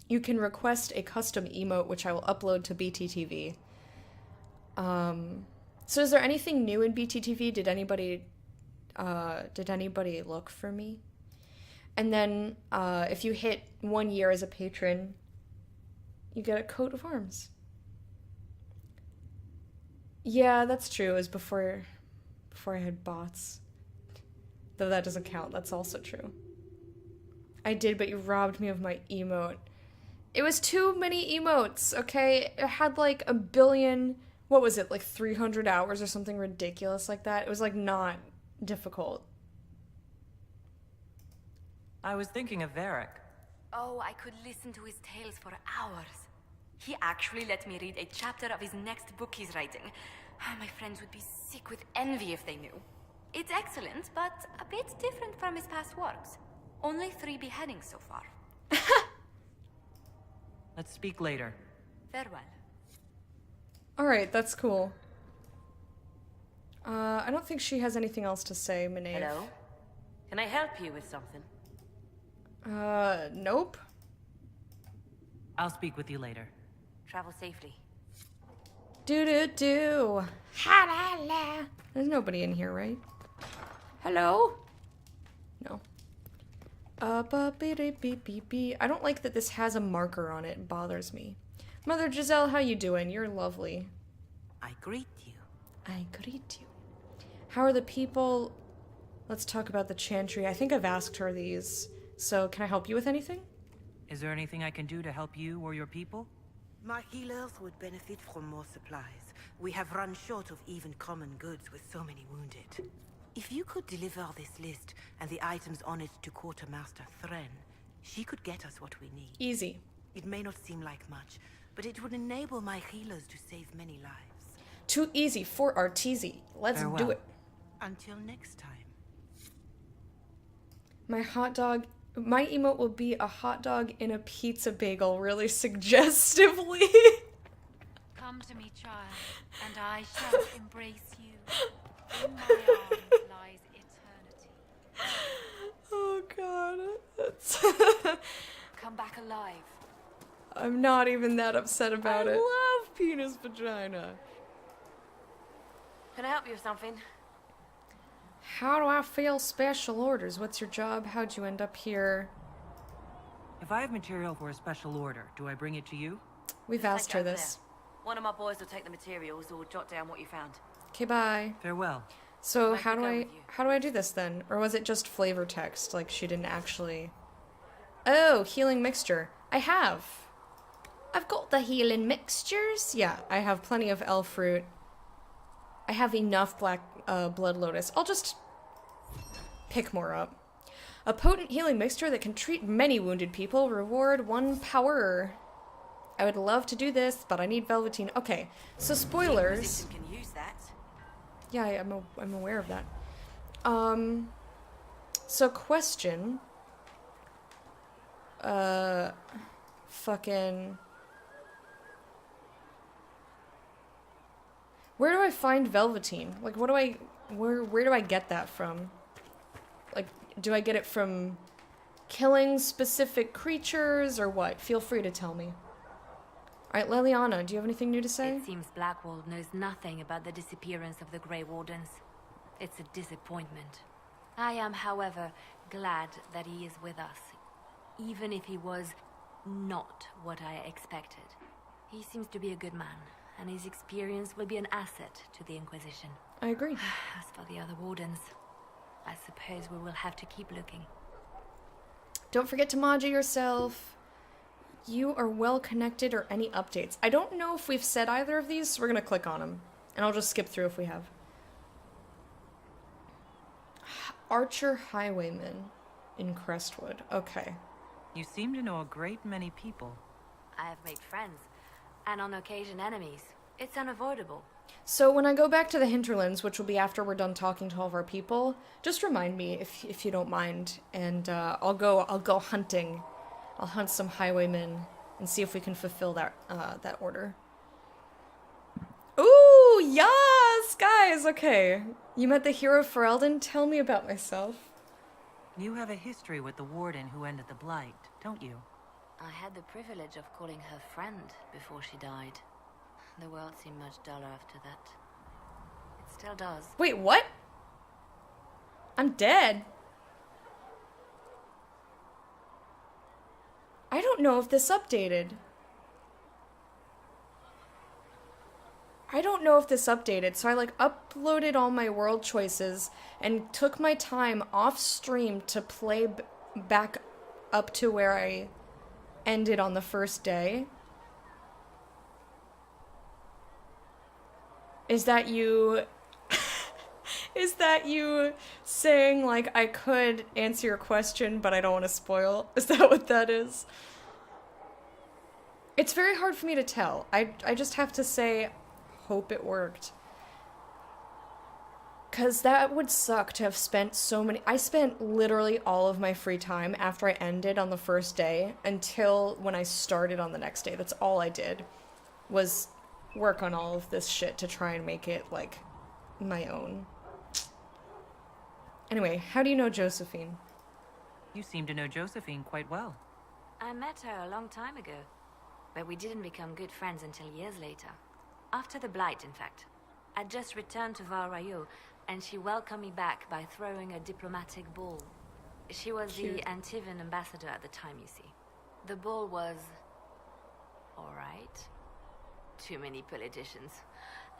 you can request a custom emote, which I will upload to BTTV. So is there anything new in BTTV? Did anybody look for me? And then, if you hit 1 year as a patron, you get a coat of arms. Yeah, that's true. It was before I had bots. Though that doesn't count. That's also true. I did, but you robbed me of my emote. It was too many emotes, okay? It had like a billion... What was it, like 300 hours or something ridiculous like that? It was like not difficult. I was thinking of Varric. Oh, I could listen to his tales for hours. He actually let me read a chapter of his next book he's writing. My friends would be sick with envy if they knew. It's excellent, but a bit different from his past works. Only 3 beheadings so far. Let's speak later. Farewell. Alright, that's cool. I don't think she has anything else to say, Manev. Hello? Can I help you with something? Nope. I'll speak with you later. Travel safely. Do. Ha la la. There's nobody in here, right? Hello? No. I don't like that this has a marker on it. It bothers me. Mother Giselle, how you doing? You're lovely. I greet you. I greet you. How are the people? Let's talk about the chantry. I think I've asked her these. So, can I help you with anything? Is there anything I can do to help you or your people? My healers would benefit from more supplies. We have run short of even common goods with so many wounded. If you could deliver this list and the items on it to Quartermaster Thren, she could get us what we need. Easy. It may not seem like much, but it would enable my healers to save many lives. Too easy for Arteezy. Let's do Farewell. it. Until next time. My emote will be a hot dog in a pizza bagel, really suggestively. Come to me, child, and I shall embrace you. In my arms lies eternity. Oh god. That's Come back alive. I'm not even that upset about I it. I love penis vagina. Can I help you with something? How do I fill special orders? What's your job? How'd you end up here? If I have material for a special order, do I bring it to you? We've Just asked take her it over this. there. One of my boys will take the materials or jot down what you found. Okay, bye. Farewell. So Let how me do go I with you. how do I do this then? Or was it just flavor text? Like she didn't actually. Oh, healing mixture. I have. I've got the healing mixtures. Yeah, I have plenty of elf fruit. I have enough black blood lotus. I'll just pick more up. A potent healing mixture that can treat many wounded people. Reward 1 power. I would love to do this, but I need Velveteen. Okay, so spoilers. Inquisition can use that. Yeah, I'm aware of that. So question. Fucking. Where do I find Velveteen? Like, what do I, where do I get that from? Like, do I get it from killing specific creatures or what? Feel free to tell me. Alright, Leliana, do you have anything new to say? It seems Blackwall knows nothing about the disappearance of the Grey Wardens. It's a disappointment. I am, however, glad that he is with us, even if he was not what I expected. He seems to be a good man, and his experience will be an asset to the Inquisition. I agree. As for the other Wardens, I suppose we will have to keep looking. Don't forget to Maja yourself. You are well connected or any updates. I don't know if we've said either of these, so we're gonna click on them. And I'll just skip through if we have. Archer Highwayman in Crestwood. Okay. You seem to know a great many people. I have made friends, and on occasion enemies. It's unavoidable. So when I go back to the hinterlands, which will be after we're done talking to all of our people, just remind me if you don't mind, and I'll go hunting. I'll hunt some highwaymen and see if we can fulfill that that order. Ooh, yes, guys. Okay, you met the hero Ferelden. Tell me about myself. You have a history with the warden who ended the Blight, don't you? I had the privilege of calling her friend before she died. The world seemed much duller after that. It still does. Wait, what? I'm dead. I don't know if this updated. So I like uploaded all my world choices and took my time off stream to play back up to where I ended on the first day. Is that you... Is that you saying, like, I could answer your question, but I don't want to spoil? Is that what that is? It's very hard for me to tell. I just have to say, hope it worked. Because that would suck to have spent so many... I spent literally all of my free time after I ended on the first day until when I started on the next day. That's all I did, was work on all of this shit to try and make it, like, my own. Anyway, how do you know Josephine? You seem to know Josephine quite well. I met her a long time ago, but we didn't become good friends until years later. After the Blight, in fact. I'd just returned to Val Rayo, and she welcomed me back by throwing a diplomatic ball. She was the Antivan ambassador at the time, you see. The ball was... alright. Too many politicians.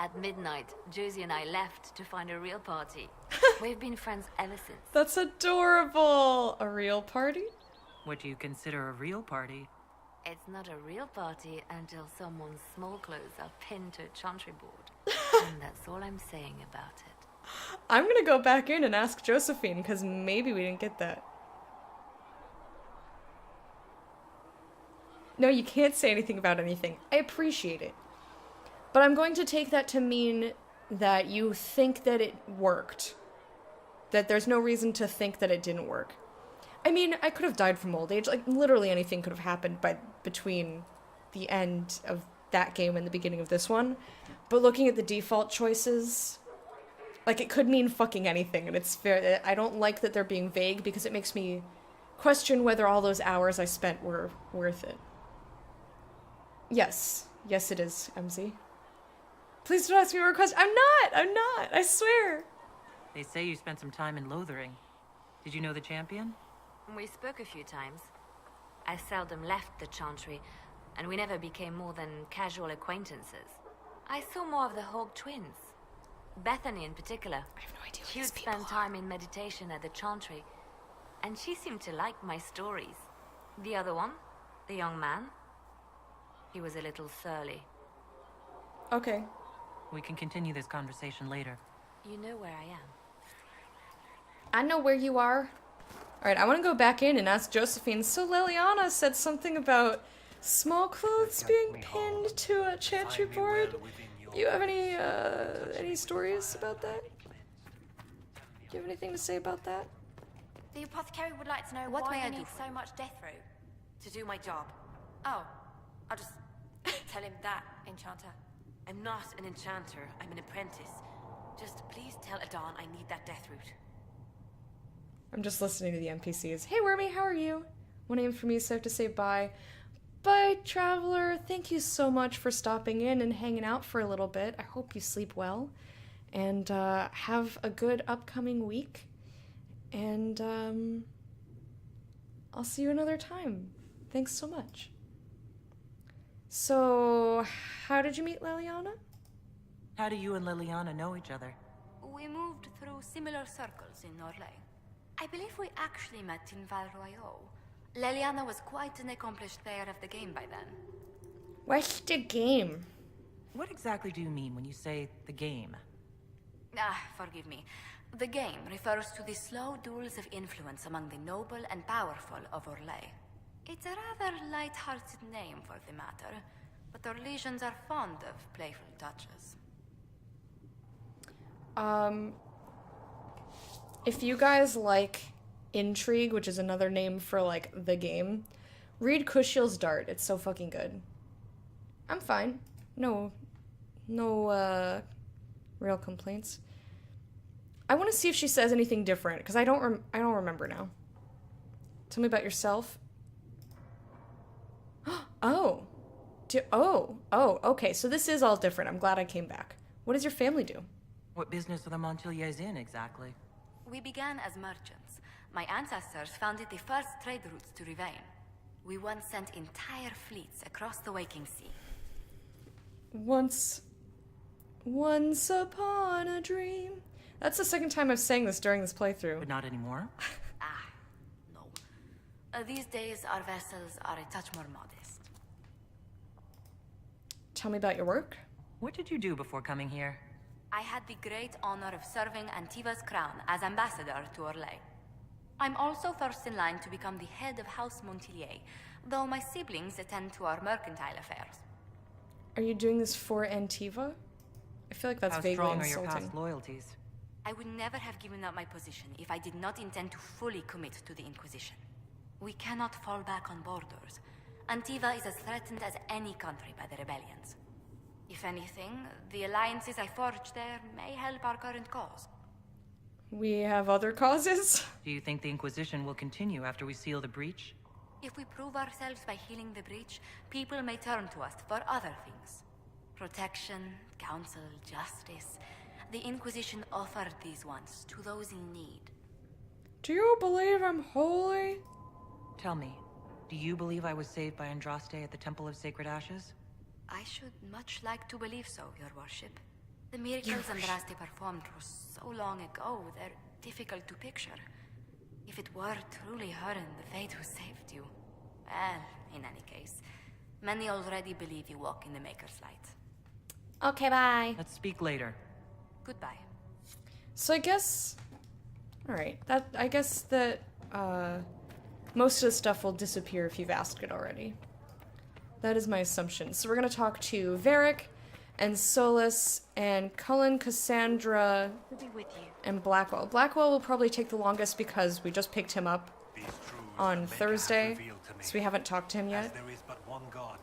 At midnight, Josie and I left to find a real party. We've been friends ever since. That's adorable! A real party? What do you consider a real party? It's not a real party until someone's small clothes are pinned to a chantry board. And that's all I'm saying about it. I'm gonna go back in and ask Josephine, because maybe we didn't get that. No, you can't say anything about anything. I appreciate it. But I'm going to take that to mean that you think that it worked. That there's no reason to think that it didn't work. I mean, I could have died from old age. Like, literally anything could have happened between the end of that game and the beginning of this one. But looking at the default choices, like, it could mean fucking anything. And it's fair. I don't like that they're being vague because it makes me question whether all those hours I spent were worth it. Yes. Yes, it is, MZ. Please don't ask me more questions. I'm not. I swear. They say you spent some time in Lothering. Did you know the champion? We spoke a few times. I seldom left the Chantry, and we never became more than casual acquaintances. I saw more of the Hawk twins. Bethany in particular. I have no idea who She these would people spend time in meditation at the Chantry, and she seemed to like my stories. The other one, the young man, he was a little surly. Okay. We can continue this conversation later. You know where I am. I know where you are. Alright, I want to go back in and ask Josephine. So Liliana said something about small clothes being pinned to a chantry board. Do you have any stories about that? Do you have anything to say about that? The apothecary would like to know What why may I you do need for so much death root. To do my job. Oh, I'll just tell him that, Enchanter. I'm not an enchanter, I'm an apprentice. Just please tell Adon I need that death root. I'm just listening to the NPCs. Hey Wormy, how are you? One aim for me, so I have to say bye. Bye, Traveler. Thank you so much for stopping in and hanging out for a little bit. I hope you sleep well. And have a good upcoming week. And I'll see you another time. Thanks so much. So, how did you meet Liliana? How do you and Liliana know each other? We moved through similar circles in Orlais. I believe we actually met in Val Royaux. Liliana was quite an accomplished player of the game by then. What's the game? What exactly do you mean when you say the game? Forgive me. The game refers to the slow duels of influence among the noble and powerful of Orlais. It's a rather light-hearted name for the matter, but Orlesians are fond of playful touches. If you guys like Intrigue, which is another name for, like, the game, read Kushiel's Dart. It's so fucking good. I'm fine. No real complaints. I want to see if she says anything different, because I don't remember now. Tell me about yourself. Oh. Okay, so this is all different. I'm glad I came back. What does your family do? What business are the Montiliers in, exactly? We began as merchants. My ancestors founded the first trade routes to Rivain. We once sent entire fleets across the waking sea. Once upon a dream. That's the second time I've sang this during this playthrough. But not anymore? No. These days, our vessels are a touch more modest. Tell me about your work. What did you do before coming here? I had the great honor of serving Antiva's crown as ambassador to Orlais. I'm also first in line to become the head of House Montilier, though my siblings attend to our mercantile affairs. Are you doing this for Antiva? I feel like that's How vaguely strong insulting. are your past loyalties? I would never have given up my position if I did not intend to fully commit to the Inquisition. We cannot fall back on borders. Antiva is as threatened as any country by the rebellions. If anything, the alliances I forged there may help our current cause. We have other causes? Do you think the Inquisition will continue after we seal the breach? If we prove ourselves by healing the breach, people may turn to us for other things. Protection, counsel, justice. The Inquisition offered these once to those in need. Do you believe I'm holy? Tell me, do you believe I was saved by Andraste at the Temple of Sacred Ashes? I should much like to believe so, Your Worship. The miracles Andraste performed were so long ago, they're difficult to picture. If it were truly her and the Fate who saved you, well, in any case, many already believe you walk in the Maker's light. Okay, bye. Let's speak later. Goodbye. So I guess... Alright, I guess that, most of the stuff will disappear if you've asked it already. That is my assumption. So we're gonna talk to Varric, and Solus, and Cullen, Cassandra, and Blackwell. Blackwell will probably take the longest because we just picked him up on Thursday, so we haven't talked to him yet. There is but one God,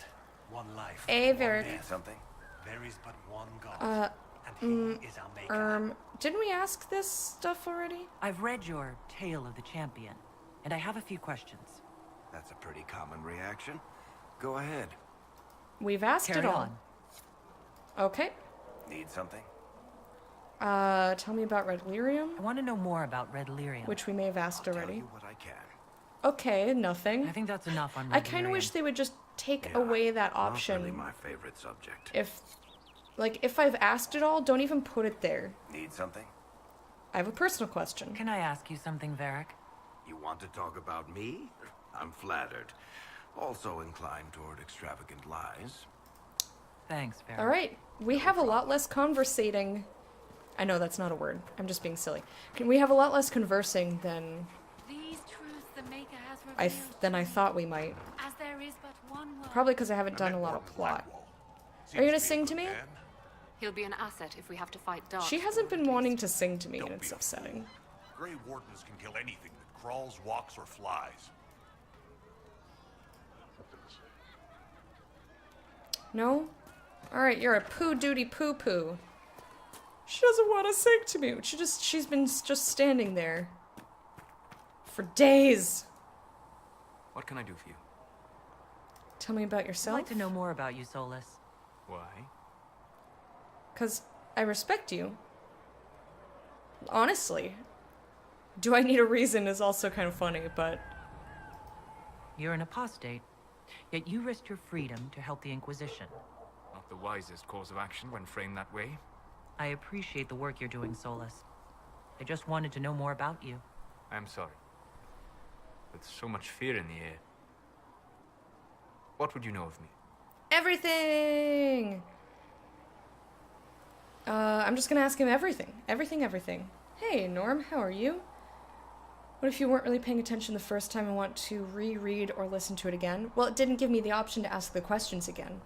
one life. Hey, Varric. Something. There is but one God. And he is our maker. Didn't we ask this stuff already? I've read your Tale of the Champion, and I have a few questions. That's a pretty common reaction. Go ahead. We've asked Carry it all. on. Okay. Need something? Tell me about Red Lyrium, I want to know more about Red Lyrium. which we may have asked Tell already. you what I can. Okay, nothing. I think that's enough on Red I kind of Lyrium. wish they would just take Yeah, away that Not option. really my favorite subject. If I've asked it all, don't even put it there. Need something? I have a personal question. Can I ask you something, Varric? You want to talk about me? I'm flattered. Also inclined toward extravagant lies. Thanks, Varric. All right, we have a lot less conversating. I know that's not a word. I'm just being silly. We have a lot less conversing than These truths the Maker has revealed, than I thought we might. as there is but one word. Probably because I haven't done a lot of plot. Are you gonna sing to me? He'll be an asset if we have to fight dark. She hasn't been wanting to sing to me, and it's upsetting. Grey Wardens can kill anything that crawls, walks, or flies. No? Alright, you're a poo-duty poo-poo. She doesn't want to sing to me. She's been just standing there. For days. What can I do for you? Tell me about I'd yourself. like to know more about you, Solus. Why? Because I respect you. Honestly. Do I need a reason is also kind of funny, but... You're an apostate, yet you risked your freedom to help the Inquisition. Not the wisest course of action when framed that way. I appreciate the work you're doing, Solus. I just wanted to know more about you. I'm sorry. With so much fear in the air. What would you know of me? Everything! I'm just gonna ask him everything. Everything. Hey, Norm, how are you? What if you weren't really paying attention the first time and want to reread or listen to it again? Well, it didn't give me the option to ask the questions again.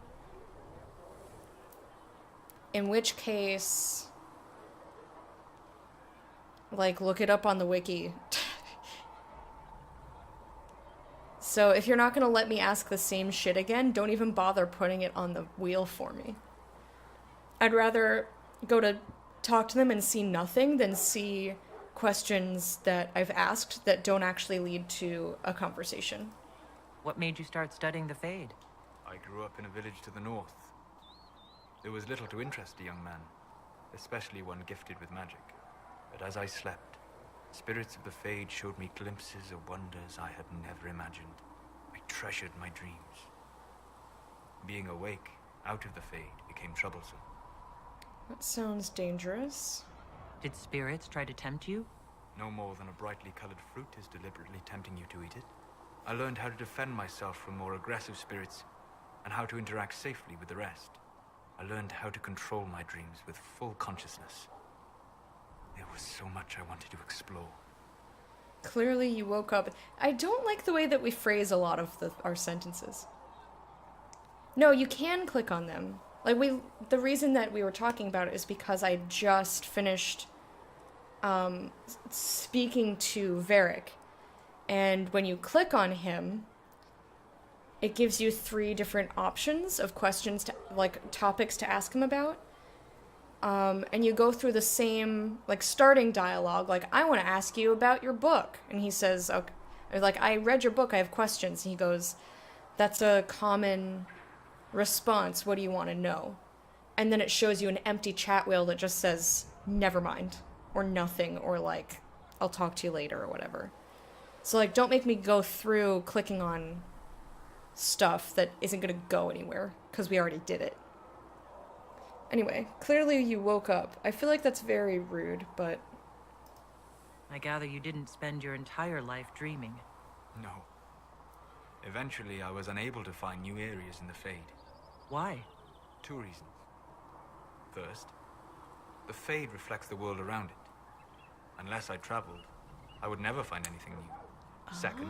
In which case... like, look it up on the wiki. So, if you're not gonna let me ask the same shit again, don't even bother putting it on the wheel for me. I'd rather go to talk to them and see nothing than see questions that I've asked that don't actually lead to a conversation. What made you start studying the Fade? I grew up in a village to the north. There was little to interest a young man, especially one gifted with magic. But as I slept, spirits of the Fade showed me glimpses of wonders I had never imagined. I treasured my dreams. Being awake, out of the Fade, became troublesome. That sounds dangerous. Did spirits try to tempt you? No more than a brightly colored fruit is deliberately tempting you to eat it. I learned how to defend myself from more aggressive spirits, and how to interact safely with the rest. I learned how to control my dreams with full consciousness. There was so much I wanted to explore. Clearly you woke up. I don't like the way that we phrase a lot of our sentences. No, you can click on them. Like, the reason that we were talking about it is because I just finished speaking to Varric. And when you click on him, it gives you 3 different options of questions to, like, topics to ask him about. And you go through the same, like, starting dialogue, like, I want to ask you about your book. And he says, okay, like, I read your book, I have questions. And he goes, that's a common response, what do you want to know? And then it shows you an empty chat wheel that just says, never mind, or nothing, or like, I'll talk to you later, or whatever. So, like, don't make me go through clicking on stuff that isn't gonna go anywhere, because we already did it. Anyway, clearly you woke up. I feel like that's very rude, but... I gather you didn't spend your entire life dreaming. No. Eventually, I was unable to find new areas in the Fade. Why? 2 reasons. First, the Fade reflects the world around it. Unless I traveled, I would never find anything new. Second,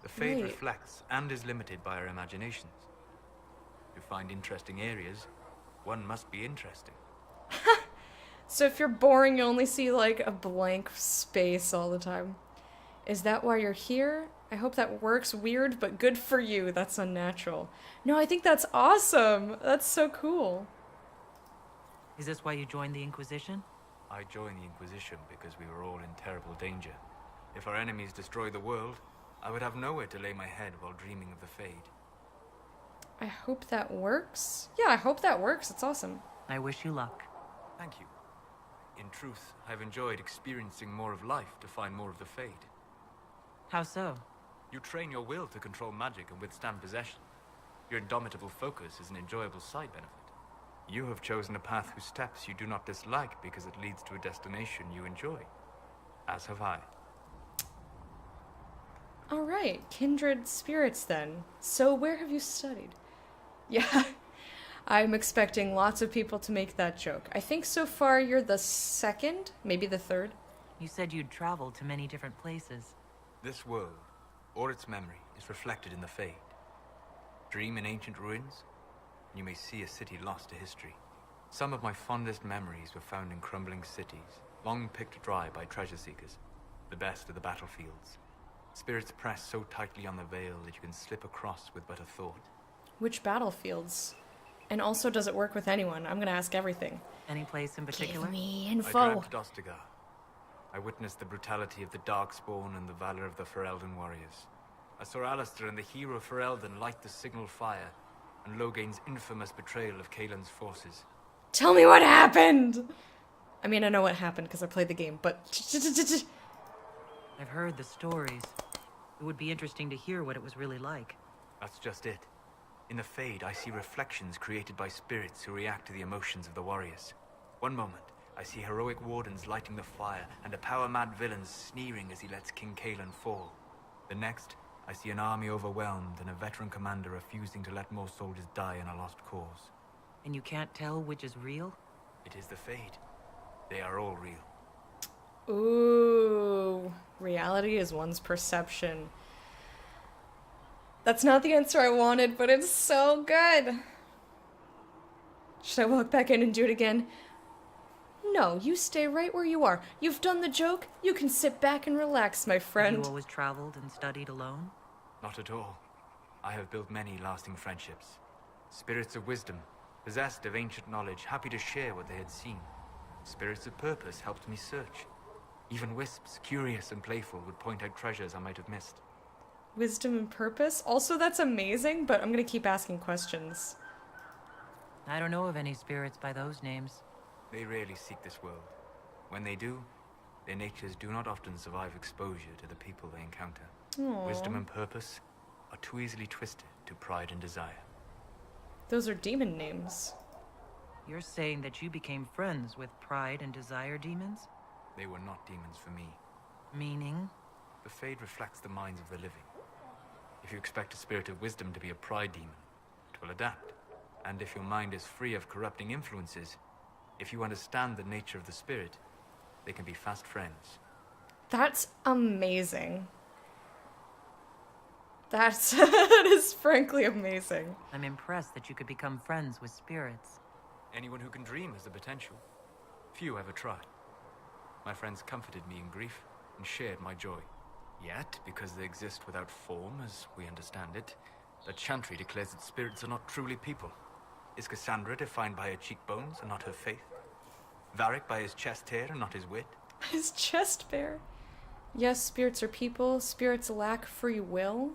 the Fade reflects and is limited by our imaginations. To find interesting areas, one must be interesting. So if you're boring, you only see like a blank space all the time. Is that why you're here? I hope that works. Weird, but good for you. That's unnatural. No, I think that's awesome. That's so cool. Is this why you joined the Inquisition? I joined the Inquisition because we were all in terrible danger. If our enemies destroyed the world, I would have nowhere to lay my head while dreaming of the Fade. I hope that works. Yeah, I hope that works. It's awesome. I wish you luck. Thank you. In truth, I've enjoyed experiencing more of life to find more of the Fade. How so? You train your will to control magic and withstand possession. Your indomitable focus is an enjoyable side benefit. You have chosen a path whose steps you do not dislike because it leads to a destination you enjoy. As have I. Alright, kindred spirits then. So where have you studied? Yeah, I'm expecting lots of people to make that joke. I think so far you're the second, maybe the third. You said you'd traveled to many different places. This world, or its memory, is reflected in the Fade. Dream in ancient ruins, and you may see a city lost to history. Some of my fondest memories were found in crumbling cities, long picked dry by treasure seekers. The best of the battlefields. Spirits press so tightly on the veil that you can slip across with but a thought. Which battlefields? And also, does it work with anyone? I'm gonna ask everything. Any place in particular? Give me info. I dreamt Dostigar. I witnessed the brutality of the Darkspawn and the valor of the Ferelden warriors. I saw Alistair and the hero Ferelden light the signal fire, and Logain's infamous betrayal of Kaelin's forces. Tell me what happened! I mean, I know what happened because I played the game, but... I've heard the stories. It would be interesting to hear what it was really like. That's just it. In the Fade, I see reflections created by spirits who react to the emotions of the warriors. One moment, I see heroic wardens lighting the fire, and a power-mad villain sneering as he lets King Kaelin fall. The next, I see an army overwhelmed and a veteran commander refusing to let more soldiers die in a lost cause. And you can't tell which is real? It is the Fade. They are all real. Ooh, reality is one's perception. That's not the answer I wanted, but it's so good. Should I walk back in and do it again? No, you stay right where you are. You've done the joke. You can sit back and relax, my friend. Have you always traveled and studied alone? Not at all. I have built many lasting friendships. Spirits of wisdom, possessed of ancient knowledge, happy to share what they had seen. Spirits of purpose helped me search. Even wisps, curious and playful, would point out treasures I might have missed. Wisdom and purpose? Also, that's amazing, but I'm gonna keep asking questions. I don't know of any spirits by those names. They rarely seek this world. When they do, their natures do not often survive exposure to the people they encounter. Aww. Wisdom and purpose are too easily twisted to pride and desire. Those are demon names. You're saying that you became friends with pride and desire demons? They were not demons for me. Meaning? The Fade reflects the minds of the living. If you expect a spirit of wisdom to be a pride demon, it will adapt. And if your mind is free of corrupting influences, if you understand the nature of the spirit, they can be fast friends. That's amazing. That is frankly amazing. I'm impressed that you could become friends with spirits. Anyone who can dream has the potential. Few ever try. My friends comforted me in grief and shared my joy. Yet, because they exist without form, as we understand it, the Chantry declares that spirits are not truly people. Is Cassandra defined by her cheekbones and not her faith? Varric by his chest hair and not his wit? His chest hair. Yes, spirits are people. Spirits lack free will.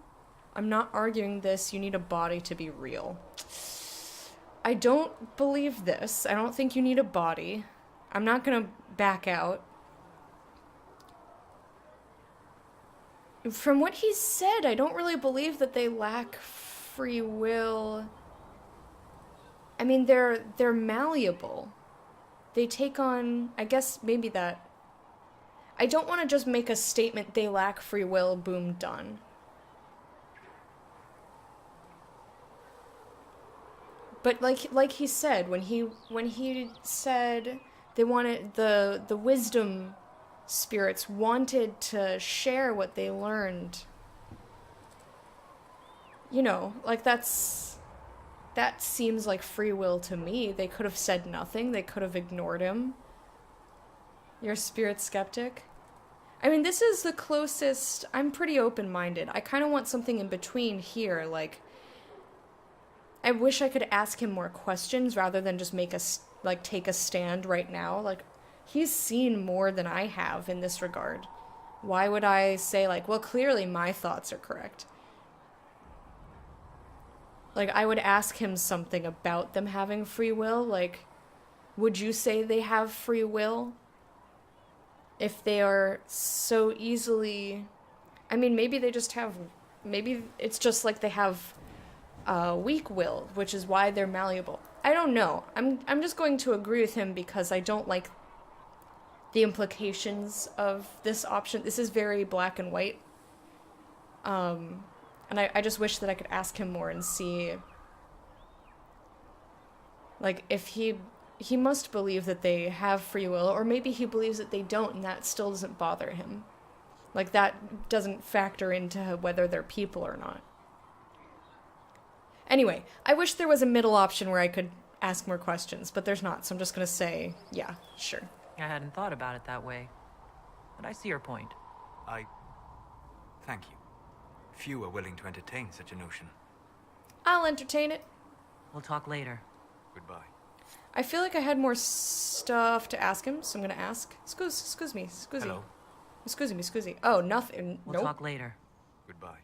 I'm not arguing this. You need a body to be real. I don't believe this. I don't think you need a body. I'm not gonna back out. From what he said, I don't really believe that they lack free will. I mean, they're malleable. They take on, I guess maybe that. I don't want to just make a statement they lack free will, boom, done. But like he said, when he said they wanted the wisdom spirits wanted to share what they learned. You know, like that seems like free will to me. They could have said nothing. They could have ignored him. You're a spirit skeptic? I mean, this is the closest. I'm pretty open-minded. I kind of want something in between here. Like, I wish I could ask him more questions rather than just take a stand right now. Like, he's seen more than I have in this regard. Why would I say, like, well, clearly my thoughts are correct? Like, I would ask him something about them having free will. Like, would you say they have free will? If they are so easily... I mean, maybe they just have... Maybe it's just like they have weak will, which is why they're malleable. I don't know. I'm just going to agree with him because I don't like the implications of this option. This is very black and white. And I just wish that I could ask him more and see, like, if he must believe that they have free will, or maybe he believes that they don't, and that still doesn't bother him. Like, that doesn't factor into whether they're people or not. Anyway, I wish there was a middle option where I could ask more questions, but there's not, so I'm just gonna say, yeah, sure. I hadn't thought about it that way, but I see your point. Thank you. Few are willing to entertain such a notion. I'll entertain it. We'll talk later. Goodbye. I feel like I had more stuff to ask him, so I'm gonna ask. Excuse me. Hello. Excuse me. Oh, nothing. We'll talk later. Goodbye.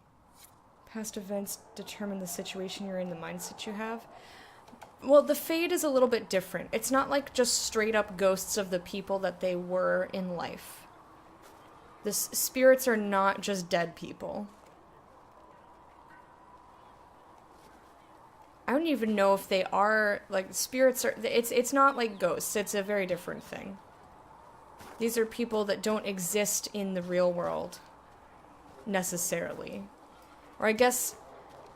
Past events determine the situation you're in, the mindset you have. Well, the fade is a little bit different. It's not like just straight up ghosts of the people that they were in life. The spirits are not just dead people. I don't even know if they are, like, spirits are, it's not like ghosts, it's a very different thing. These are people that don't exist in the real world, necessarily. Or I guess,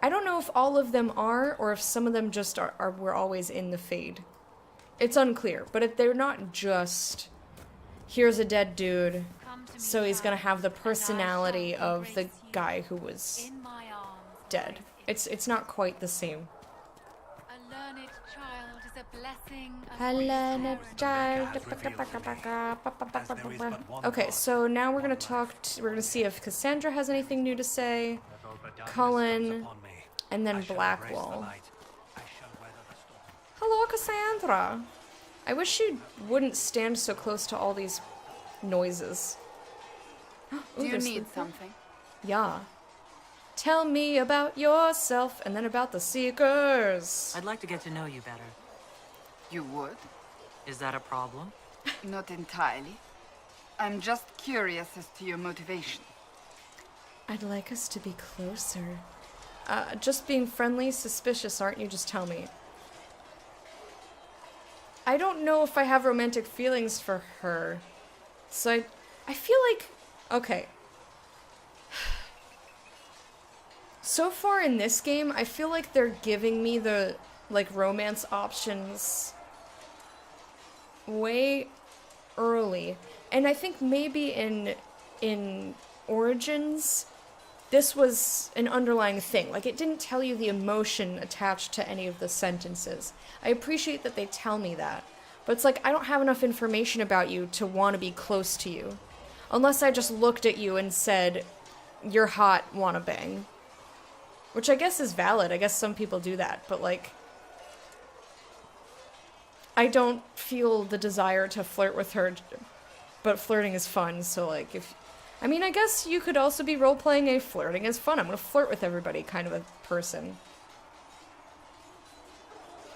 I don't know if all of them are, or if some of them just were always in the fade. It's unclear, but if they're not just, here's a dead dude, so he's gonna have the personality of the guy who was dead. It's not quite the same. Okay, so now we're gonna see if Cassandra has anything new to say, Cullen, and then Blackwall. Hello, Cassandra! I wish you wouldn't stand so close to all these noises. Do you need something? Yeah. Tell me about yourself, and then about the Seekers. I'd like to get to know you better. You would? Is that a problem? Not entirely. I'm just curious as to your motivation. I'd like us to be closer. Just being friendly, suspicious, aren't you? Just tell me. I don't know if I have romantic feelings for her. So I feel like... Okay. So far in this game, I feel like they're giving me the, like, romance options way early. And I think maybe in Origins, this was an underlying thing. Like, it didn't tell you the emotion attached to any of the sentences. I appreciate that they tell me that. But it's like, I don't have enough information about you to want to be close to you. Unless I just looked at you and said, you're hot, wanna bang. Which I guess is valid. I guess some people do that. But, like, I don't feel the desire to flirt with her. But flirting is fun, so, like, if... I mean, I guess you could also be role-playing a flirting is fun. I'm gonna flirt with everybody kind of a person.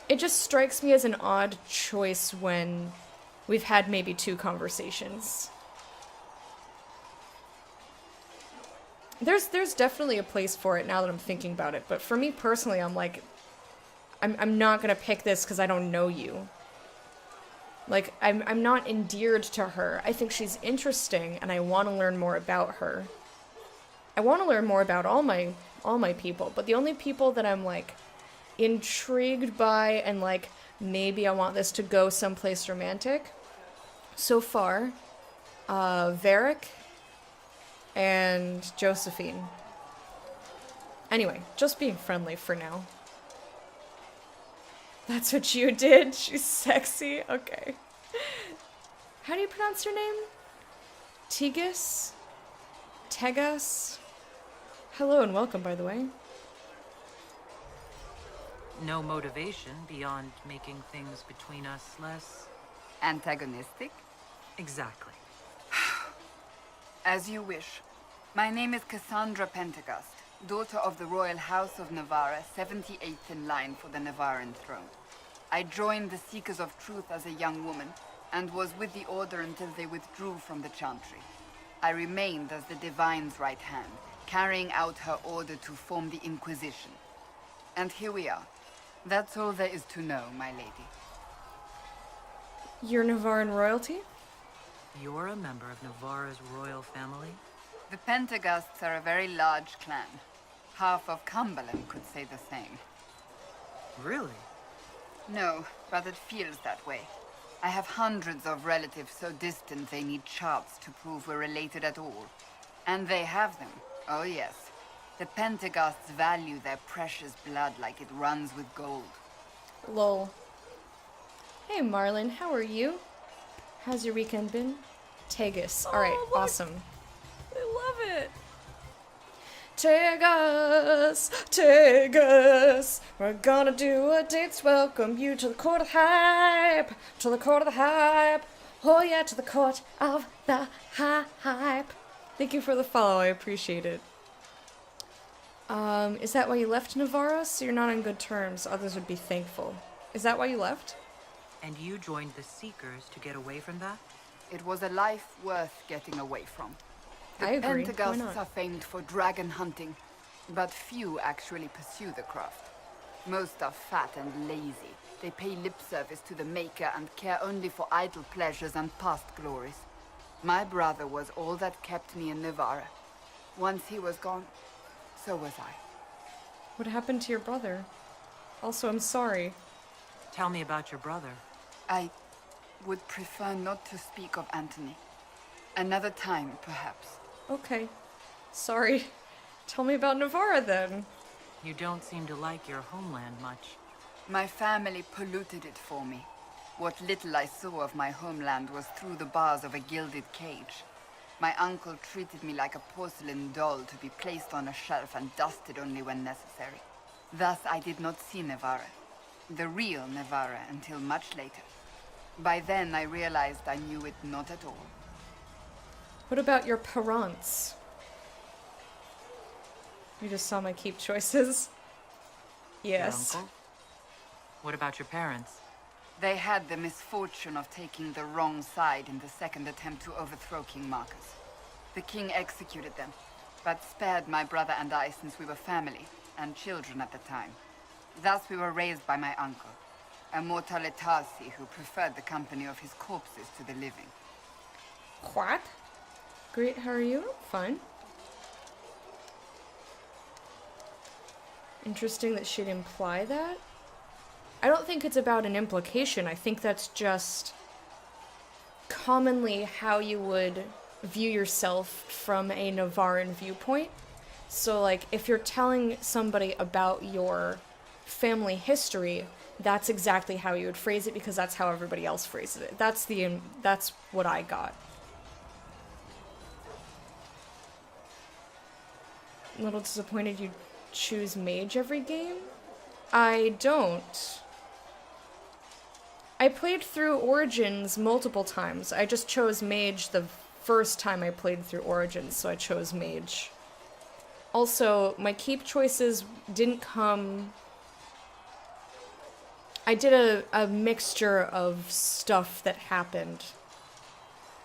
It just strikes me as an odd choice when we've had maybe 2 conversations. There's definitely a place for it now that I'm thinking about it, but for me personally, I'm like, I'm not gonna pick this because I don't know you. Like, I'm not endeared to her. I think she's interesting, and I want to learn more about her. I want to learn more about all my people, but the only people that I'm, like, intrigued by and, like, maybe I want this to go someplace romantic, so far, Varric and Josephine. Anyway, just being friendly for now. That's what you did? She's sexy? Okay. How do you pronounce your name? Tegas? Tegas? Hello and welcome, by the way. No motivation beyond making things between us less... Antagonistic? Exactly. As you wish. My name is Cassandra Pentecost, daughter of the Royal House of Navarra, 78th in line for the Navarran throne. I joined the Seekers of Truth as a young woman, and was with the Order until they withdrew from the Chantry. I remained as the Divine's right hand, carrying out her order to form the Inquisition. And here we are. That's all there is to know, my lady. You're Navarran royalty? You're a member of Navarra's royal family? The Pentecosts are a very large clan. Half of Cumberland could say the same. Really? No, but it feels that way. I have hundreds of relatives so distant they need charts to prove we're related at all. And they have them. Oh yes. The Pentecosts value their precious blood like it runs with gold. Lol. Hey Marlon, how are you? How's your weekend been? Tegas. Alright, awesome. I love it. Tegas, Tegas, we're gonna do a dance, welcome you to the court of hype, to the court of the hype, oh yeah, to the court of the hype. Thank you for the follow, I appreciate it. Is that why you left Navarra? So you're not on good terms, others would be thankful. Is that why you left? And you joined the Seekers to get away from that? It was a life worth getting away from. The I agree. Why Pentecosts not? are famed for dragon hunting, but few actually pursue the craft. Most are fat and lazy. They pay lip service to the Maker and care only for idle pleasures and past glories. My brother was all that kept me in Navarra. Once he was gone, so was I. What happened to your brother? Also, I'm sorry. Tell me about your brother. I would prefer not to speak of Anthony. Another time, perhaps. Okay. Sorry. Tell me about Navarra, then. You don't seem to like your homeland much. My family polluted it for me. What little I saw of my homeland was through the bars of a gilded cage. My uncle treated me like a porcelain doll to be placed on a shelf and dusted only when necessary. Thus, I did not see Navarra, the real Navarra, until much later. By then, I realized I knew it not at all. What about your parents? You just saw my keep choices. Yes. Your uncle? What about your parents? They had the misfortune of taking the wrong side in the second attempt to overthrow King Marcus. The king executed them, but spared my brother and I since we were family, and children at the time. Thus we were raised by my uncle, a mortal Tarsi who preferred the company of his corpses to the living. What? Great, how are you? Fine. Interesting that she'd imply that. I don't think it's about an implication. I think that's just commonly how you would view yourself from a Navarran viewpoint. So, like, if you're telling somebody about your family history, that's exactly how you would phrase it because that's how everybody else phrases it. That's what I got. A little disappointed you choose mage every game? I don't. I played through Origins multiple times. I just chose mage the first time I played through Origins, so I chose mage. Also, my keep choices didn't come... I did a mixture of stuff that happened.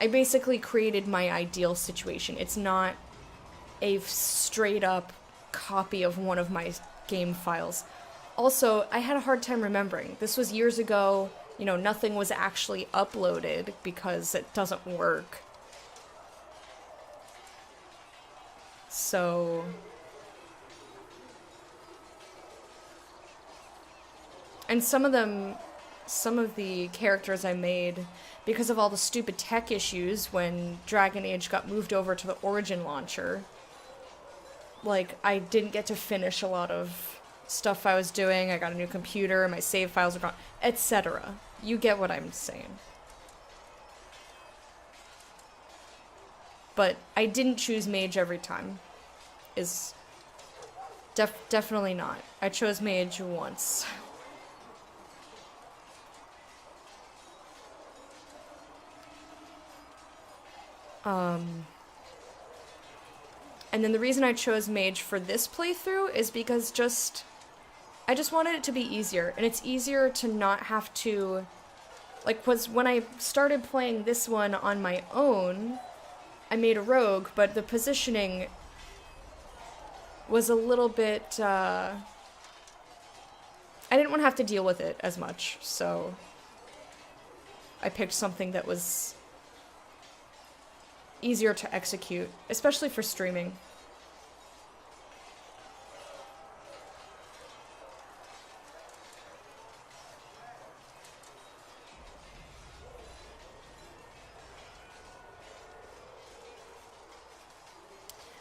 I basically created my ideal situation. It's not a straight up copy of one of my game files. Also, I had a hard time remembering. This was years ago. you know, nothing was actually uploaded because it doesn't work. So... And some of the characters I made, because of all the stupid tech issues when Dragon Age got moved over to the Origin launcher, like, I didn't get to finish a lot of stuff I was doing. I got a new computer, my save files are gone, etc. You get what I'm saying. But I didn't choose mage every time. Is definitely not. I chose mage once. And then the reason I chose mage for this playthrough is because I just wanted it to be easier, and it's easier to not have to, like, was when I started playing this one on my own, I made a rogue, but the positioning was a little bit, I didn't want to have to deal with it as much, so I picked something that was easier to execute, especially for streaming.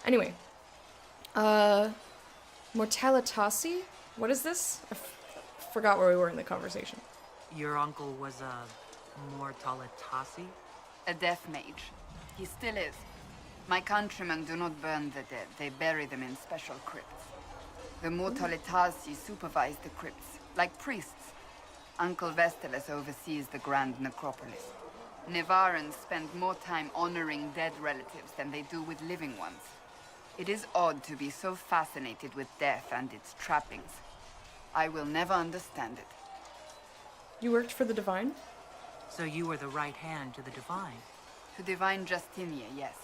Anyway, Mortalitasi? What is this? I forgot where we were in the conversation. Your uncle was a Mortalitasi? A death mage. He still is. My countrymen do not burn the dead. They bury them in special crypts. The Mortalitasi supervise the crypts, like priests. Uncle Vestalis oversees the grand necropolis. Nevarans spend more time honoring dead relatives than they do with living ones. It is odd to be so fascinated with death and its trappings. I will never understand it. You worked for the Divine? So you were the right hand to the Divine? To Divine Justinia, yes.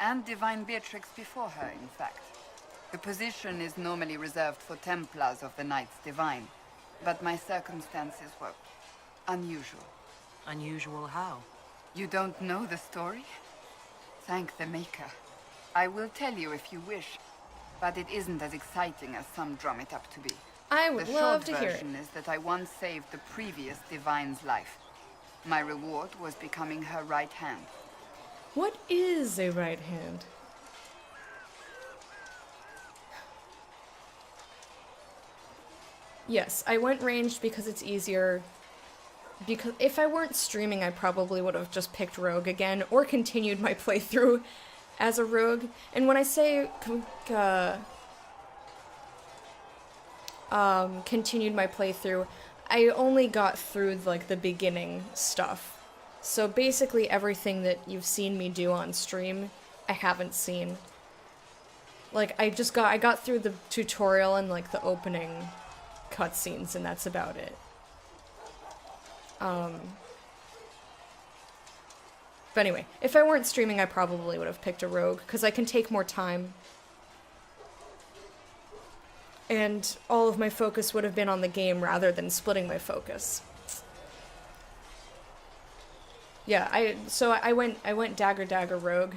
And Divine Beatrix before her, in fact. The position is normally reserved for Templars of the Knights Divine, but my circumstances were unusual. Unusual how? You don't know the story? Thank the Maker. I will tell you if you wish, but it isn't as exciting as some drum it up to be. I would love to hear it. The short version is that I once saved the previous Divine's life. My reward was becoming her right hand. What is a right hand? Yes, I went ranged because it's easier. Because if I weren't streaming, I probably would have just picked rogue again, or continued my playthrough as a rogue. And when I say continued my playthrough, I only got through like the beginning stuff. So basically everything that you've seen me do on stream, I haven't seen. Like I got through the tutorial and like the opening cutscenes, and that's about it. But anyway, if I weren't streaming, I probably would have picked a rogue, because I can take more time. And all of my focus would have been on the game rather than splitting my focus. Yeah, I went dagger rogue.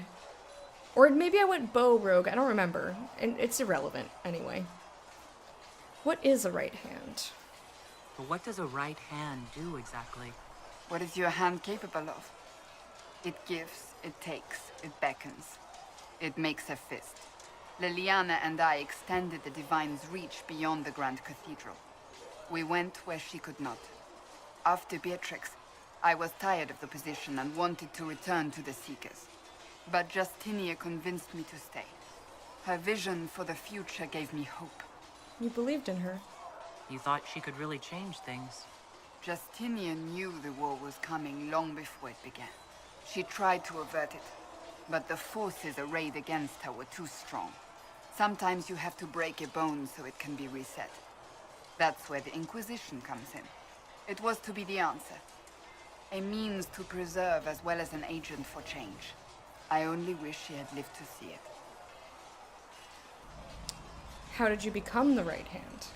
Or maybe I went bow rogue, I don't remember. And it's irrelevant, anyway. What is a right hand? But what does a right hand do exactly? What is your hand capable of? It gives, it takes, it beckons. It makes a fist. Liliana and I extended the Divine's reach beyond the Grand Cathedral. We went where she could not. After Beatrix, I was tired of the position and wanted to return to the Seekers. But Justinia convinced me to stay. Her vision for the future gave me hope. You believed in her. You thought she could really change things. Justinia knew the war was coming long before it began. She tried to avert it, but the forces arrayed against her were too strong. Sometimes you have to break a bone so it can be reset. That's where the Inquisition comes in. It was to be the answer. A means to preserve as well as an agent for change. I only wish she had lived to see it. How did you become the right hand?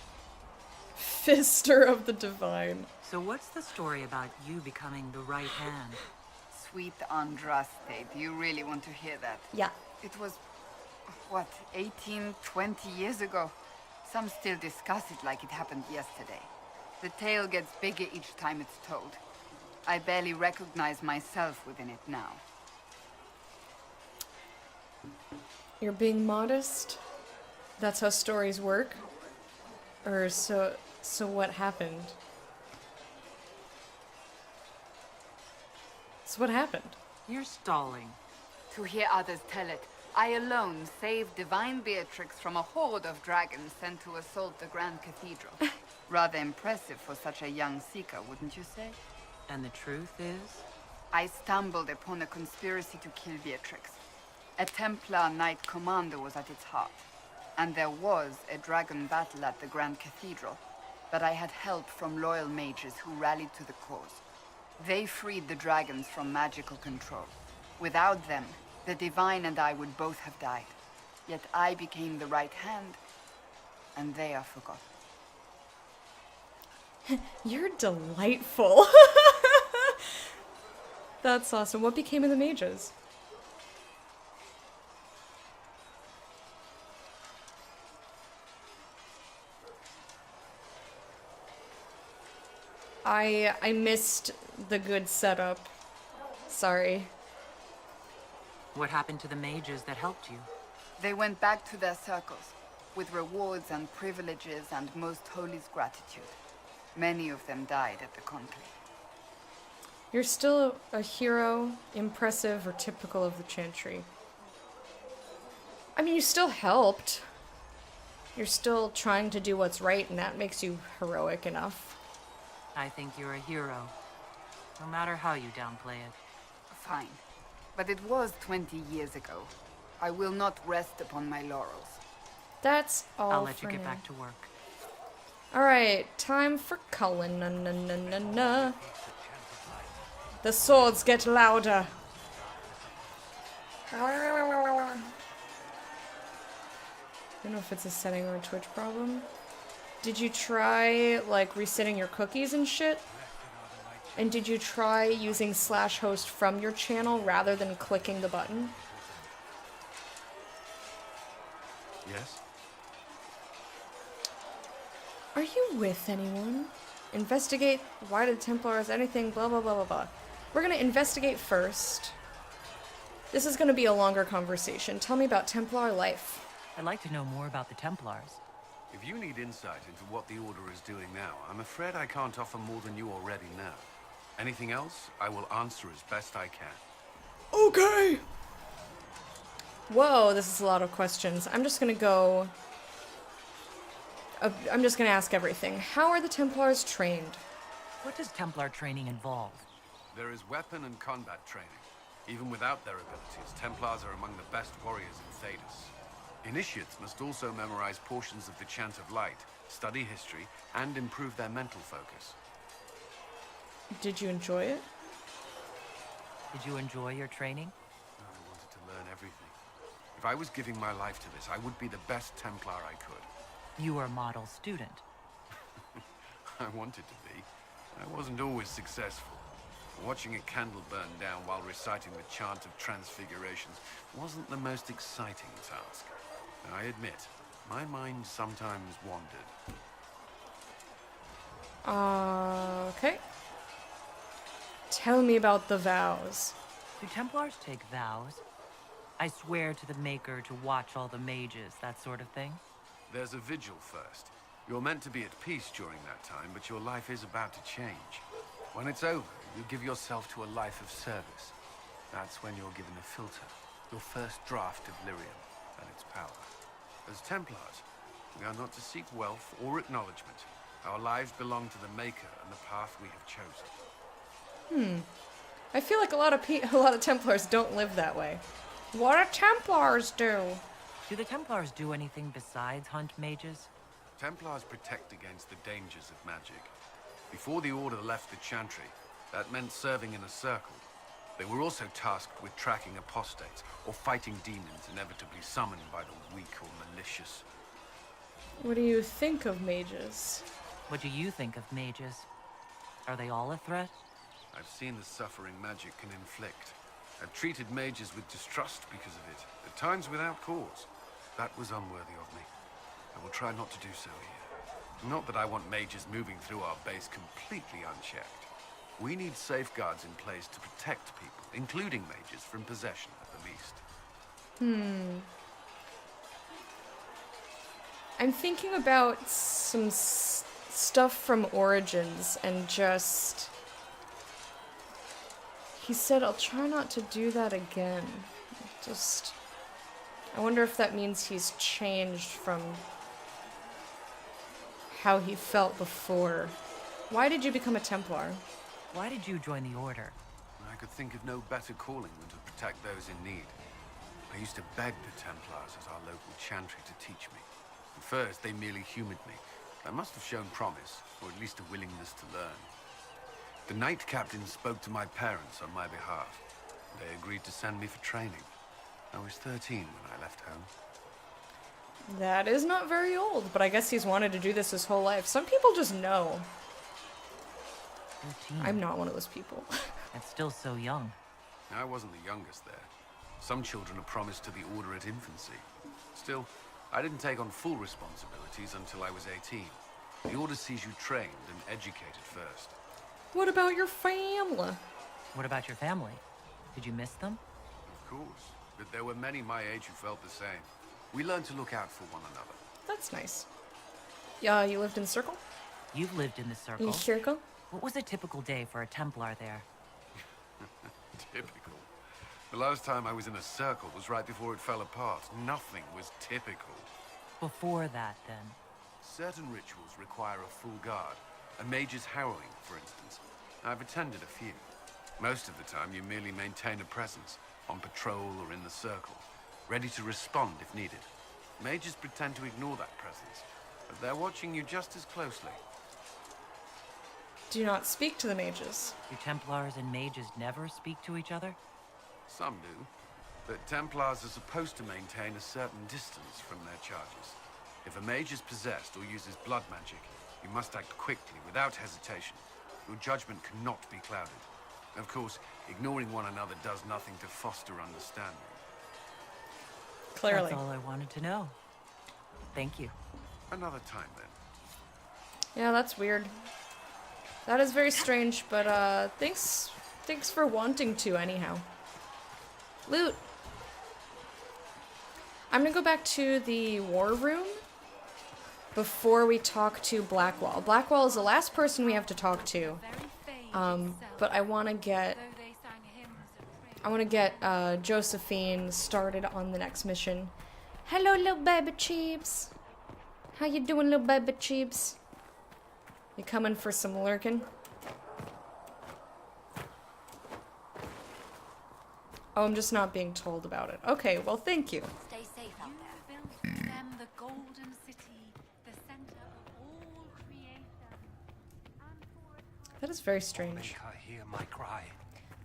Fister of the Divine. So what's the story about you becoming the right hand? Sweet Andraste, do you really want to hear that? Yeah. It was, what, 18, 20 years ago? Some still discuss it like it happened yesterday. The tale gets bigger each time it's told. I barely recognize myself within it now. You're being modest? That's how stories work? Or so what happened? So what happened? You're stalling. To hear others tell it, I alone saved Divine Beatrix from a horde of dragons sent to assault the Grand Cathedral. Rather impressive for such a young seeker, wouldn't you say? And the truth is? I stumbled upon a conspiracy to kill Beatrix. A Templar Knight Commander was at its heart. And there was a dragon battle at the Grand Cathedral, but I had help from loyal mages who rallied to the cause. They freed the dragons from magical control. Without them, the Divine and I would both have died. Yet I became the right hand, and they are forgotten. You're delightful. That's awesome. What became of the mages? I missed the good setup. Sorry. What happened to the mages that helped you? They went back to their circles, with rewards and privileges and Most Holy's gratitude. Many of them died at the conclave. You're still a hero, impressive, or typical of the Chantry. I mean, you still helped. You're still trying to do what's right, and that makes you heroic enough. I think you're a hero, no matter how you downplay it. Fine. But it was 20 years ago. I will not rest upon my laurels. That's all I'll let for you get now. back to work. Alright, time for Cullen. Na, na, na, na, na. The swords get louder. I don't know if it's a setting or a Twitch problem. Did you try, like, resetting your cookies and shit? And did you try using /host from your channel rather than clicking the button? Yes? Are you with anyone? Investigate why the Templars anything, blah blah blah blah blah. We're gonna investigate first. This is gonna be a longer conversation. Tell me about Templar life. I'd like to know more about the Templars. If you need insight into what the Order is doing now, I'm afraid I can't offer more than you already know. Anything else, I will answer as best I can. Okay! Whoa, this is a lot of questions. I'm just gonna go... I'm just gonna ask everything. How are the Templars trained? What does Templar training involve? There is weapon and combat training. Even without their abilities, Templars are among the best warriors in Thedas. Initiates must also memorize portions of the Chant of Light, study history, and improve their mental focus. Did you enjoy it? Did you enjoy your training? I wanted to learn everything. If I was giving my life to this, I would be the best Templar I could. You were a model student. I wanted to be. I wasn't always successful. Watching a candle burn down while reciting the Chant of Transfigurations wasn't the most exciting task. I admit, my mind sometimes wandered. Okay. Tell me about the vows. Do Templars take vows? I swear to the Maker to watch all the mages, that sort of thing? There's a vigil first. You're meant to be at peace during that time, but your life is about to change. When it's over, you give yourself to a life of service. That's when you're given a filter, your first draft of lyrium and its power. As Templars, we are not to seek wealth or acknowledgement. Our lives belong to the Maker and the path we have chosen. I feel like a lot of Templars don't live that way. What do Templars do? Do the Templars do anything besides hunt mages? Templars protect against the dangers of magic. Before the Order left the Chantry, that meant serving in a circle. They were also tasked with tracking apostates or fighting demons inevitably summoned by the weak or malicious. What do you think of mages? What do you think of mages? Are they all a threat? I've seen the suffering magic can inflict. I've treated mages with distrust because of it, at times without cause. That was unworthy of me. I will try not to do so here. Not that I want mages moving through our base completely unchecked. We need safeguards in place to protect people, including mages, from possession at the least. I'm thinking about some stuff from Origins and just... He said, I'll try not to do that again. Just... I wonder if that means he's changed from how he felt before. Why did you become a Templar? Why did you join the Order? I could think of no better calling than to protect those in need. I used to beg the Templars as our local chantry to teach me. At first, they merely humored me. I must have shown promise, or at least a willingness to learn. The Knight Captain spoke to my parents on my behalf. They agreed to send me for training. I was 13 when I left home. That is not very old, but I guess he's wanted to do this his whole life. Some people just know. 13. I'm not one of those people. That's still so young. I wasn't the youngest there. Some children are promised to the Order at infancy. Still, I didn't take on full responsibilities until I was 18. The Order sees you trained and educated first. What about your family? What about your family? Did you miss them? Of course, but there were many my age who felt the same. We learned to look out for one another. That's nice. Yeah, you lived in Circle? You've lived in the Circle. In Circle? What was a typical day for a Templar there? Typical. The last time I was in a circle was right before it fell apart. Nothing was typical. Before that, then? Certain rituals require a full guard. A mage's harrowing, for instance. I've attended a few. Most of the time, you merely maintain a presence, on patrol or in the circle, ready to respond if needed. Mages pretend to ignore that presence, but they're watching you just as closely. Do not speak to the mages. Do Templars and mages never speak to each other? Some do, but Templars are supposed to maintain a certain distance from their charges. If a mage is possessed or uses blood magic, you must act quickly, without hesitation. Your judgment cannot be clouded. Of course, ignoring one another does nothing to foster understanding. Clearly. That's all I wanted to know. Thank you. Another time, then. Yeah, that's weird. That is very strange, but thanks for wanting to anyhow. Loot. I'm gonna go back to the war room before we talk to Blackwall. Blackwall is the last person we have to talk to. But I want to get Josephine started on the next mission. Hello, little baby cheeps. How you doing, little baby cheeps? You coming for some lurking? Oh, I'm just not being told about it. Okay, well, thank you. Stay safe out there. You built them the golden city, the center of all creation. That is very strange. Make her hear my cry.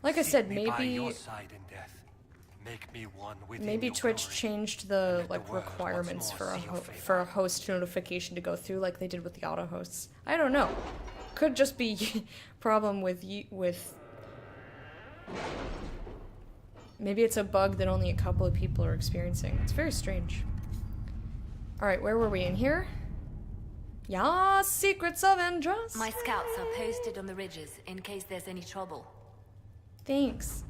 Like I said, Seat me by maybe your side in death. Make me one within maybe your Twitch glory. changed the And let the world requirements once for more a see your favor. for a host notification to go through like they did with the auto hosts. I don't know. Could just be problem with maybe it's a bug that only a couple of people are experiencing. It's very strange. All right, where were we in here? Yeah, secrets of Andros. My scouts are posted on the ridges in case there's any trouble. Thanks.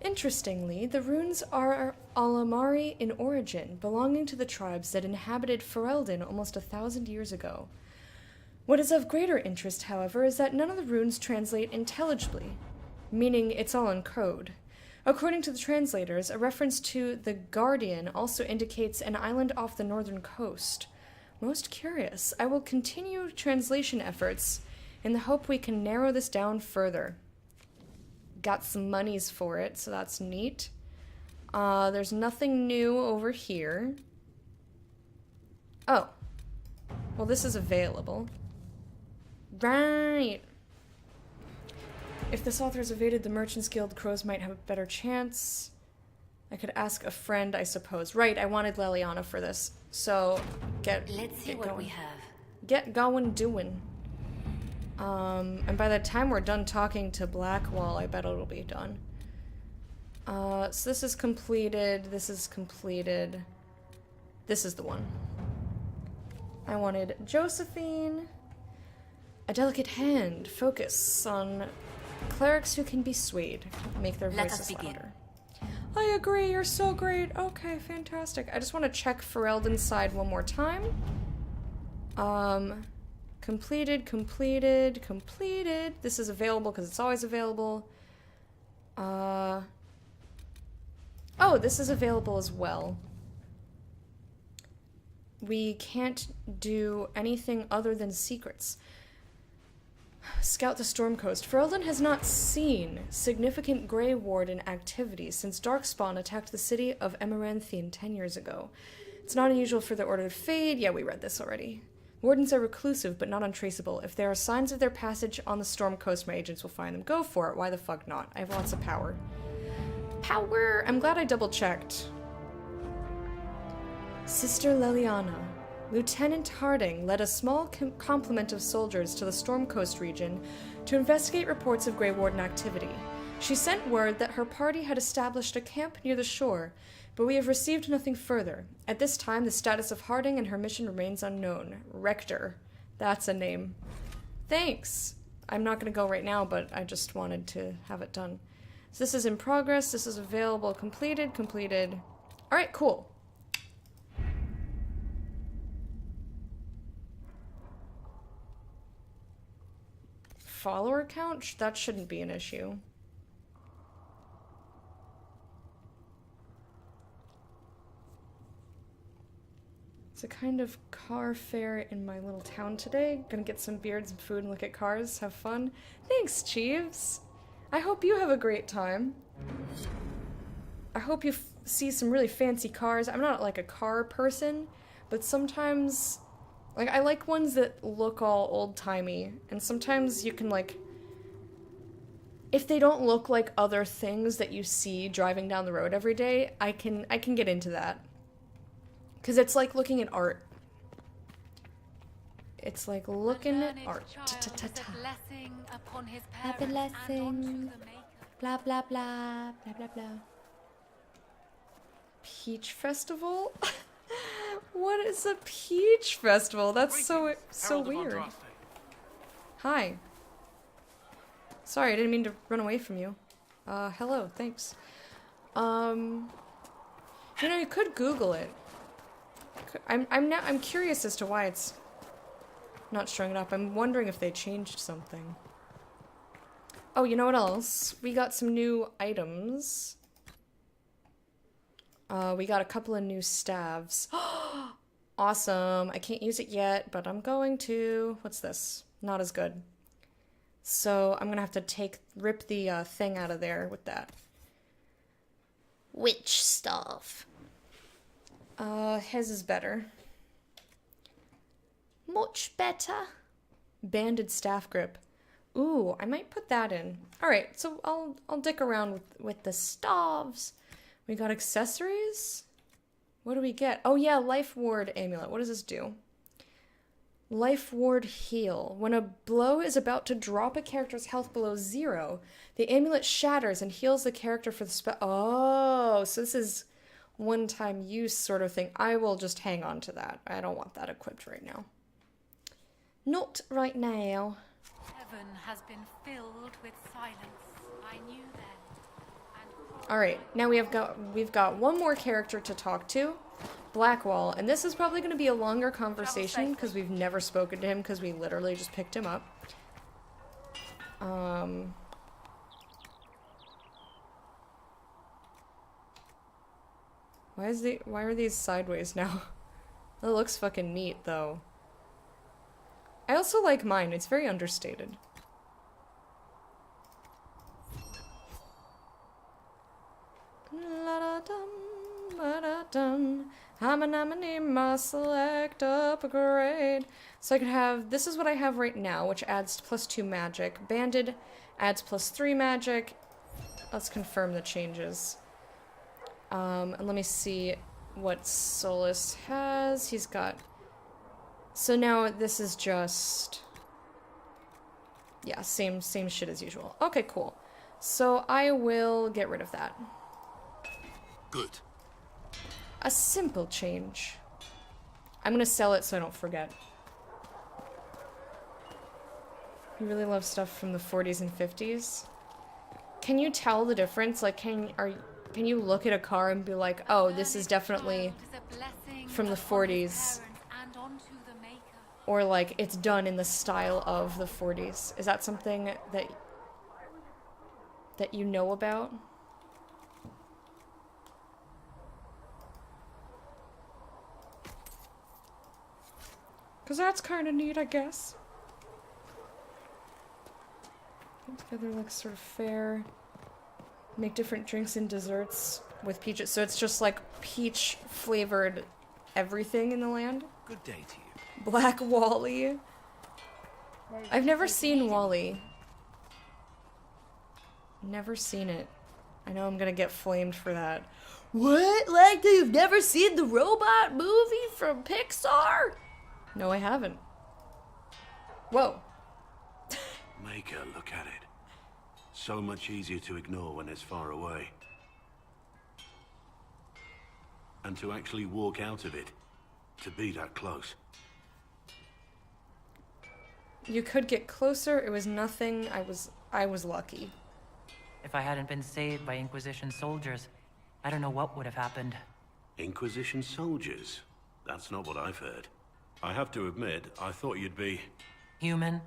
Interestingly, the runes are Alamari in origin, belonging to the tribes that inhabited Ferelden almost 1,000 years ago. What is of greater interest, however, is that none of the runes translate intelligibly, meaning it's all in code. According to the translators, a reference to the Guardian also indicates an island off the northern coast. Most curious. I will continue translation efforts in the hope we can narrow this down further. Got some monies for it, so that's neat. There's nothing new over here. Oh. Well, this is available. Right. If this author has evaded the Merchants Guild, crows might have a better chance. I could ask a friend, I suppose. Right, I wanted Leliana for this. So, Let's see what going. we have. get going doing. And by the time we're done talking to Blackwall, I bet it'll be done. So this is completed, this is completed. This is the one. I wanted Josephine. A delicate hand. Focus on clerics who can be swayed. Make their voices louder. I agree, you're so great. Okay, fantastic. I just want to check Ferelden's side one more time. Completed, completed, completed. This is available because it's always available. Oh, this is available as well. We can't do anything other than secrets. Scout the Storm Coast. Ferelden has not seen significant Grey Warden activity since Darkspawn attacked the city of Emeranthine 10 years ago. It's not unusual for the Order to fade. Yeah, we read this already. Wardens are reclusive, but not untraceable. If there are signs of their passage on the Storm Coast, my agents will find them. Go for it. Why the fuck not? I have lots of power. Power! I'm glad I double-checked. Sister Leliana. Lieutenant Harding led a small complement of soldiers to the Storm Coast region to investigate reports of Grey Warden activity. She sent word that her party had established a camp near the shore, but we have received nothing further. At this time, the status of Harding and her mission remains unknown. Rector. That's a name. Thanks! I'm not going to go right now, but I just wanted to have it done. So this is in progress. This is available. Completed. Completed. Alright, cool. Follower count? That shouldn't be an issue. It's a kind of car fair in my little town today. Gonna get some beards and food and look at cars. Have fun. Thanks, Jeeves. I hope you have a great time. I hope you see some really fancy cars. I'm not like a car person, but sometimes, like, I like ones that look all old-timey, and sometimes you can, like, if they don't look like other things that you see driving down the road every day, I can get into that. Because it's like looking at art. It's like looking at art. A blessing. Blah, blah, blah. Blah, blah, blah. Peach Festival? What is a peach festival? That's so weird. Hi. Sorry, I didn't mean to run away from you. Hello, thanks. You know, you could Google it. I'm curious as to why it's not showing it up. I'm wondering if they changed something. Oh, you know what else? We got some new items. We got a couple of new staves. Awesome. I can't use it yet, but I'm going to. What's this? Not as good. So I'm gonna have to rip the thing out of there with that. Witch staff. His is better. Much better. Banded staff grip. Ooh, I might put that in. Alright, so I'll dick around with the staves. We got accessories? What do we get? Oh yeah, Life Ward Amulet. What does this do? Life Ward Heal. When a blow is about to drop a character's health below 0, the amulet shatters and heals the character for the spell. Oh, so this is one-time use sort of thing. I will just hang on to that. I don't want that equipped right now. Not right now. Heaven has been filled with silence. I knew then. Alright, now we've got one more character to talk to. Blackwall, and this is probably going to be a longer conversation because we've never spoken to him because we literally just picked him up. Why are these sideways now? That looks fucking neat though. I also like mine, it's very understated. Must select upgrade. So I could have, this is what I have right now, which adds +2 magic. Banded adds +3 magic. Let's confirm the changes. And let me see what Solus has. He's got So now this is just... Yeah, same shit as usual. Okay, cool. So I will get rid of that. Good. A simple change. I'm gonna sell it so I don't forget. You really love stuff from the 40s and 50s? Can you tell the difference? Like, can you look at a car and be like, oh, this is definitely from the 40s, or like it's done in the style of the 40s? Is that something that you know about? Because that's kind of neat, I guess. Put together looks sort of fair. Make different drinks and desserts with peaches. So it's just like peach flavored everything in the land. Good day to you. Black Wally. I've never seen Wally. Never seen it. I know I'm gonna get flamed for that. What? Like, you've never seen the robot movie from Pixar? No, I haven't. Whoa. Make her look at it. So much easier to ignore when it's far away. And to actually walk out of it. To be that close. You could get closer. It was nothing. I was lucky. If I hadn't been saved by Inquisition soldiers, I don't know what would have happened. Inquisition soldiers? That's not what I've heard. I have to admit, I thought you'd be... Human?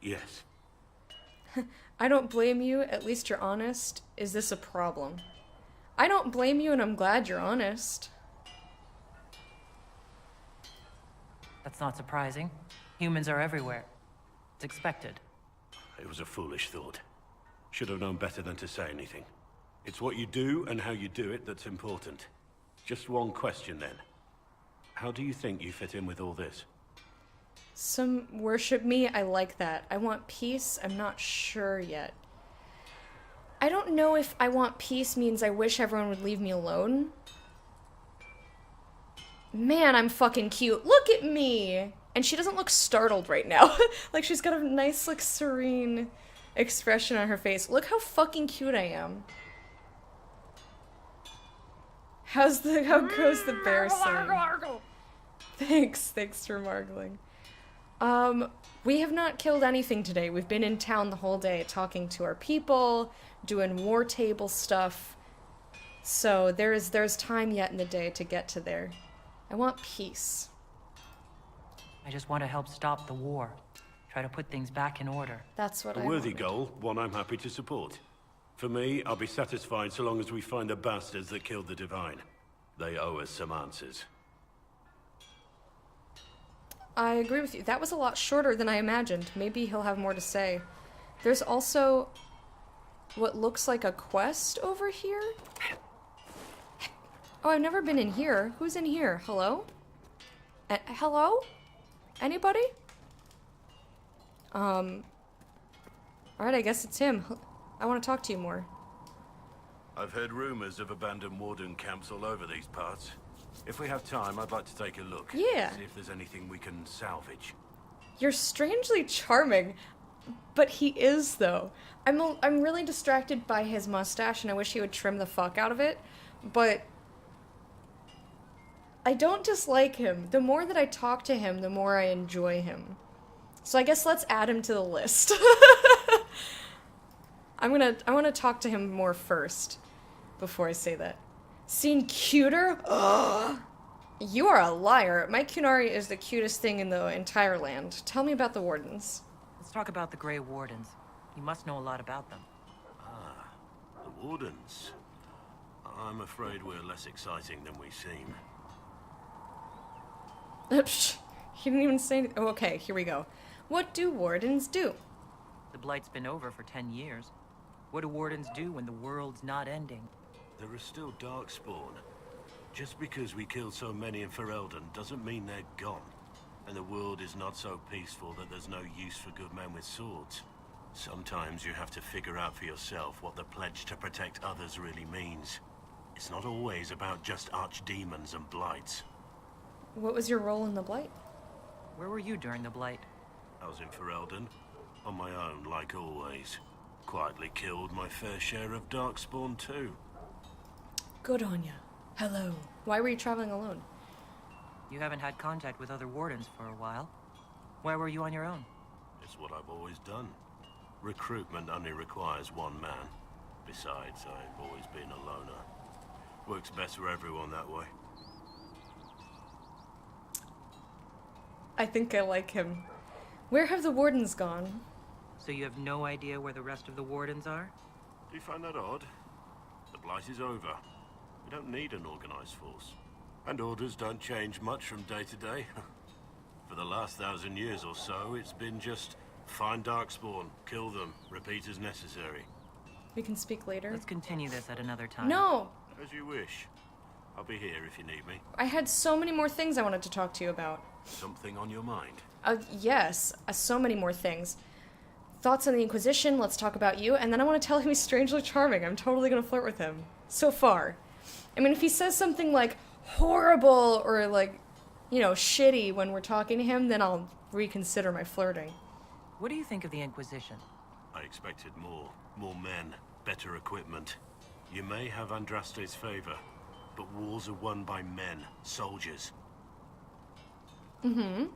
Yes. I don't blame you. At least you're honest. Is this a problem? I don't blame you, and I'm glad you're honest. That's not surprising. Humans are everywhere. It's expected. It was a foolish thought. Should have known better than to say anything. It's what you do and how you do it that's important. Just one question then. How do you think you fit in with all this? Some worship me. I like that. I want peace. I'm not sure yet. I don't know if I want peace means I wish everyone would leave me alone. Man, I'm fucking cute. Look at me! And she doesn't look startled right now. Like, she's got a nice, like, serene expression on her face. Look how fucking cute I am. How goes the bear saying? Thanks for margling. We have not killed anything today. We've been in town the whole day talking to our people, doing war table stuff. So there's time yet in the day to get to there. I want peace. I just want to help stop the war. Try to put things back in order. That's what A worthy goal, one I'm happy to support. For me, I'll be satisfied so long as we find the bastards that killed the Divine. They owe us some answers. I agree with you. That was a lot shorter than I imagined. Maybe he'll have more to say. There's also what looks like a quest over here. Oh, I've never been in here. Who's in here? Hello? Hello? Anybody? Alright, I guess it's him. I want to talk to you more. I've heard rumors of abandoned warden camps all over these parts. If we have time, I'd like to take a look. Yeah. See if there's anything we can salvage. You're strangely charming. But he is, though. I'm really distracted by his mustache, and I wish he would trim the fuck out of it. But I don't dislike him. The more that I talk to him, the more I enjoy him. So I guess let's add him to the list. I want to talk to him more first before I say that. Seen cuter? Ugh. You are a liar. My Kunari is the cutest thing in the entire land. Tell me about the Wardens. Let's talk about the Grey Wardens. You must know a lot about them. Ah, the Wardens. I'm afraid we're less exciting than we seem. He didn't even say anything. Oh, okay, here we go. What do Wardens do? The Blight's been over for 10 years. What do Wardens do when the world's not ending? There are still Darkspawn. Just because we killed so many in Ferelden doesn't mean they're gone. And the world is not so peaceful that there's no use for good men with swords. Sometimes you have to figure out for yourself what the pledge to protect others really means. It's not always about just archdemons and blights. What was your role in the Blight? Where were you during the Blight? I was in Ferelden, on my own, like always. Quietly killed my fair share of Darkspawn too. Good on ya. Hello. Why were you traveling alone? You haven't had contact with other wardens for a while. Why were you on your own? It's what I've always done. Recruitment only requires one man. Besides, I've always been a loner. Works best for everyone that way. I think I like him. Where have the wardens gone? So you have no idea where the rest of the wardens are? Do you find that odd? The Blight is over. We don't need an organized force. And orders don't change much from day to day. For the last 1,000 years or so, it's been just find Darkspawn, kill them, repeat as necessary. We can speak later. Let's continue this at another time. No! As you wish. I'll be here if you need me. I had so many more things I wanted to talk to you about. Something on your mind? Yes, so many more things. Thoughts on the Inquisition, let's talk about you, and then I want to tell him he's strangely charming. I'm totally gonna flirt with him. So far. I mean, if he says something like horrible or like, you know, shitty when we're talking to him, then I'll reconsider my flirting. What do you think of the Inquisition? I expected more. More men, better equipment. You may have Andraste's favor, but wars are won by men, soldiers. Mm-hmm.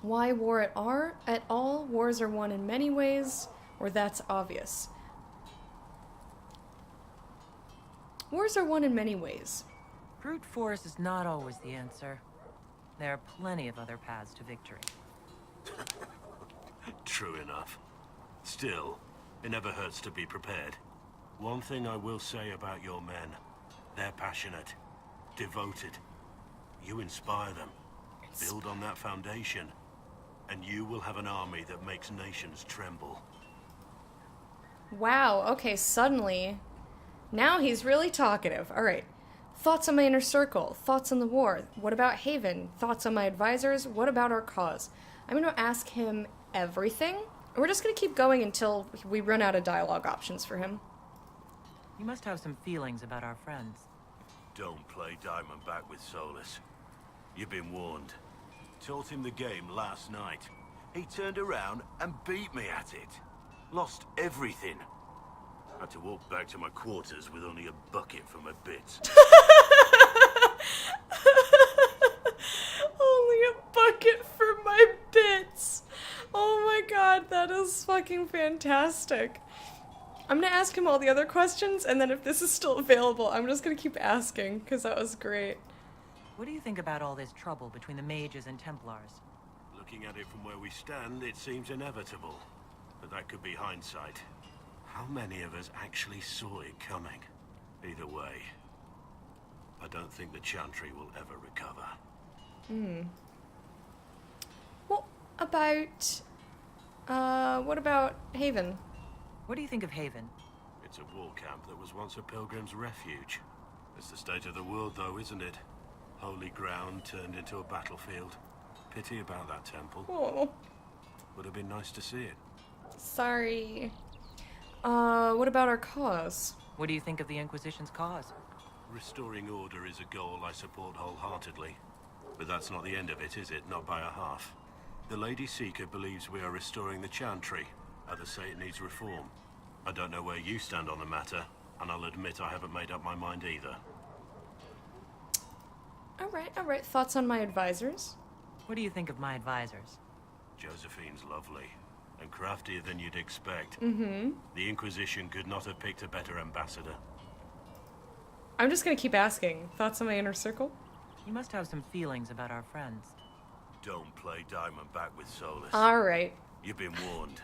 Why war at all? Wars are won in many ways, or that's obvious. Wars are won in many ways. Brute force is not always the answer. There are plenty of other paths to victory. True enough. Still, it never hurts to be prepared. One thing I will say about your men. They're passionate, devoted. You inspire them. Build on that foundation, and you will have an army that makes nations tremble. Wow, okay, suddenly. Now he's really talkative. Alright. Thoughts on my inner circle. Thoughts on the war. What about Haven? Thoughts on my advisors. What about our cause? I'm going to ask him everything. We're just going to keep going until we run out of dialogue options for him. You must have some feelings about our friends. Don't play Diamondback with Solus. You've been warned. Taught him the game last night. He turned around and beat me at it. Lost everything. Had to walk back to my quarters with only a bucket for my bits. Only a bucket for my bits. Oh my god, that is fucking fantastic. I'm gonna ask him all the other questions, and then if this is still available, I'm just gonna keep asking, because that was great. What do you think about all this trouble between the mages and Templars? Looking at it from where we stand, it seems inevitable. But that could be hindsight. How many of us actually saw it coming? Either way, I don't think the Chantry will ever recover. What about Haven? What do you think of Haven? It's a war camp that was once a pilgrim's refuge. It's the state of the world, though, isn't it? Holy ground turned into a battlefield. Pity about that temple. Oh. Would have been nice to see it. Sorry. What about our cause? What do you think of the Inquisition's cause? Restoring order is a goal I support wholeheartedly. But that's not the end of it, is it? Not by a half. The Lady Seeker believes we are restoring the Chantry. Others say it needs reform. I don't know where you stand on the matter, and I'll admit I haven't made up my mind either. Alright. Thoughts on my advisors? What do you think of my advisors? Josephine's lovely, and craftier than you'd expect. Mm-hmm. The Inquisition could not have picked a better ambassador. I'm just gonna keep asking. Thoughts on my inner circle? You must have some feelings about our friends. Don't play Diamondback with Solus. Alright. You've been warned.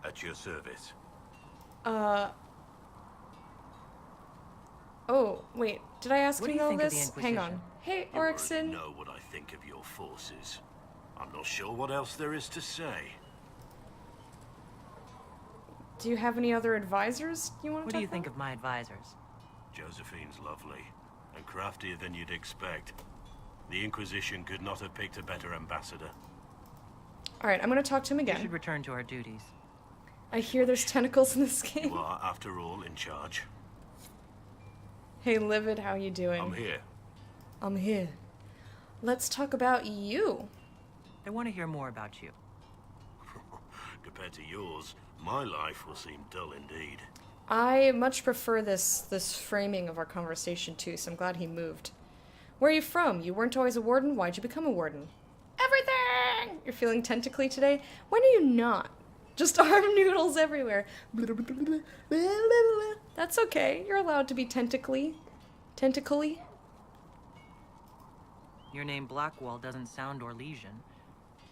At your service. Oh, wait. Did I ask What do him you all think of this? the Hang Inquisition? on. Hey, You already Oryxen. know what I think of your forces. I'm not sure what else there is to say. Do you have any other advisors you want to What talk do you think about? of my advisors? Josephine's lovely, and craftier than you'd expect. The Inquisition could not have picked a better ambassador. Alright, I'm gonna talk to him We again. should return to our duties. I hear there's tentacles in this game. You are, after all, in charge. Hey, Livid, how you doing? I'm here. I'm here. let's talk about you. I want to hear more about you. Compared to yours, my life will seem dull indeed. I much prefer this framing of our conversation too, so I'm glad he moved. Where are you from? You weren't always a warden? Why'd you become a warden? Everything! You're feeling tentacly today? When are you not? Just arm noodles everywhere. That's okay. You're allowed to be tentacly. Tentacly. Your name Blackwall doesn't sound Orlesian.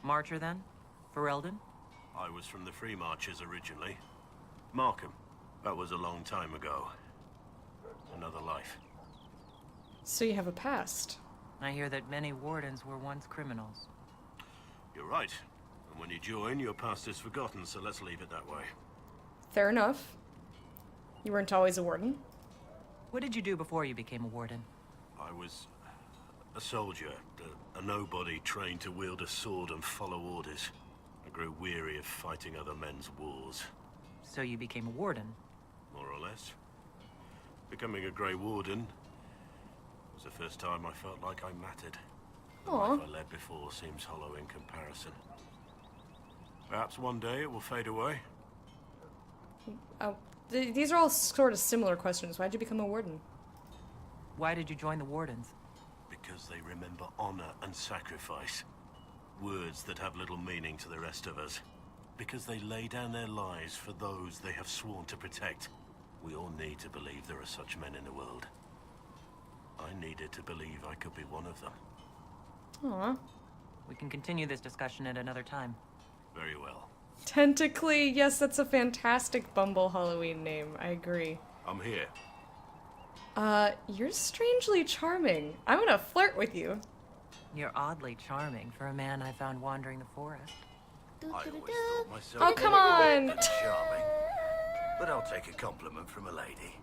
Marcher, then? Ferelden? I was from the Free Marchers originally. Markham. That was a long time ago. Another life. So you have a past. I hear that many wardens were once criminals. You're right. And when you join, your past is forgotten, so let's leave it that way. Fair enough. You weren't always a warden. What did you do before you became a warden? I was a soldier, a nobody trained to wield a sword and follow orders. I grew weary of fighting other men's wars. So you became a warden? More or less. Becoming a Grey Warden was the first time I felt like I mattered. The life I led before seems hollow in comparison. Perhaps one day it will fade away. These are all sort of similar questions. Why'd you become a warden? Why did you join the wardens? Because they remember honor and sacrifice. Words that have little meaning to the rest of us. Because they lay down their lives for those they have sworn to protect. We all need to believe there are such men in the world. I needed to believe I could be one of them. Aww. We can continue this discussion at another time. Very well. Tentacly, yes, that's a fantastic Bumble Halloween name. I agree. I'm here. You're strangely charming. I'm gonna flirt with you. You're oddly charming for a man I found wandering the forest. I always thought myself Oh, come on! charming. But I'll take a compliment from a lady.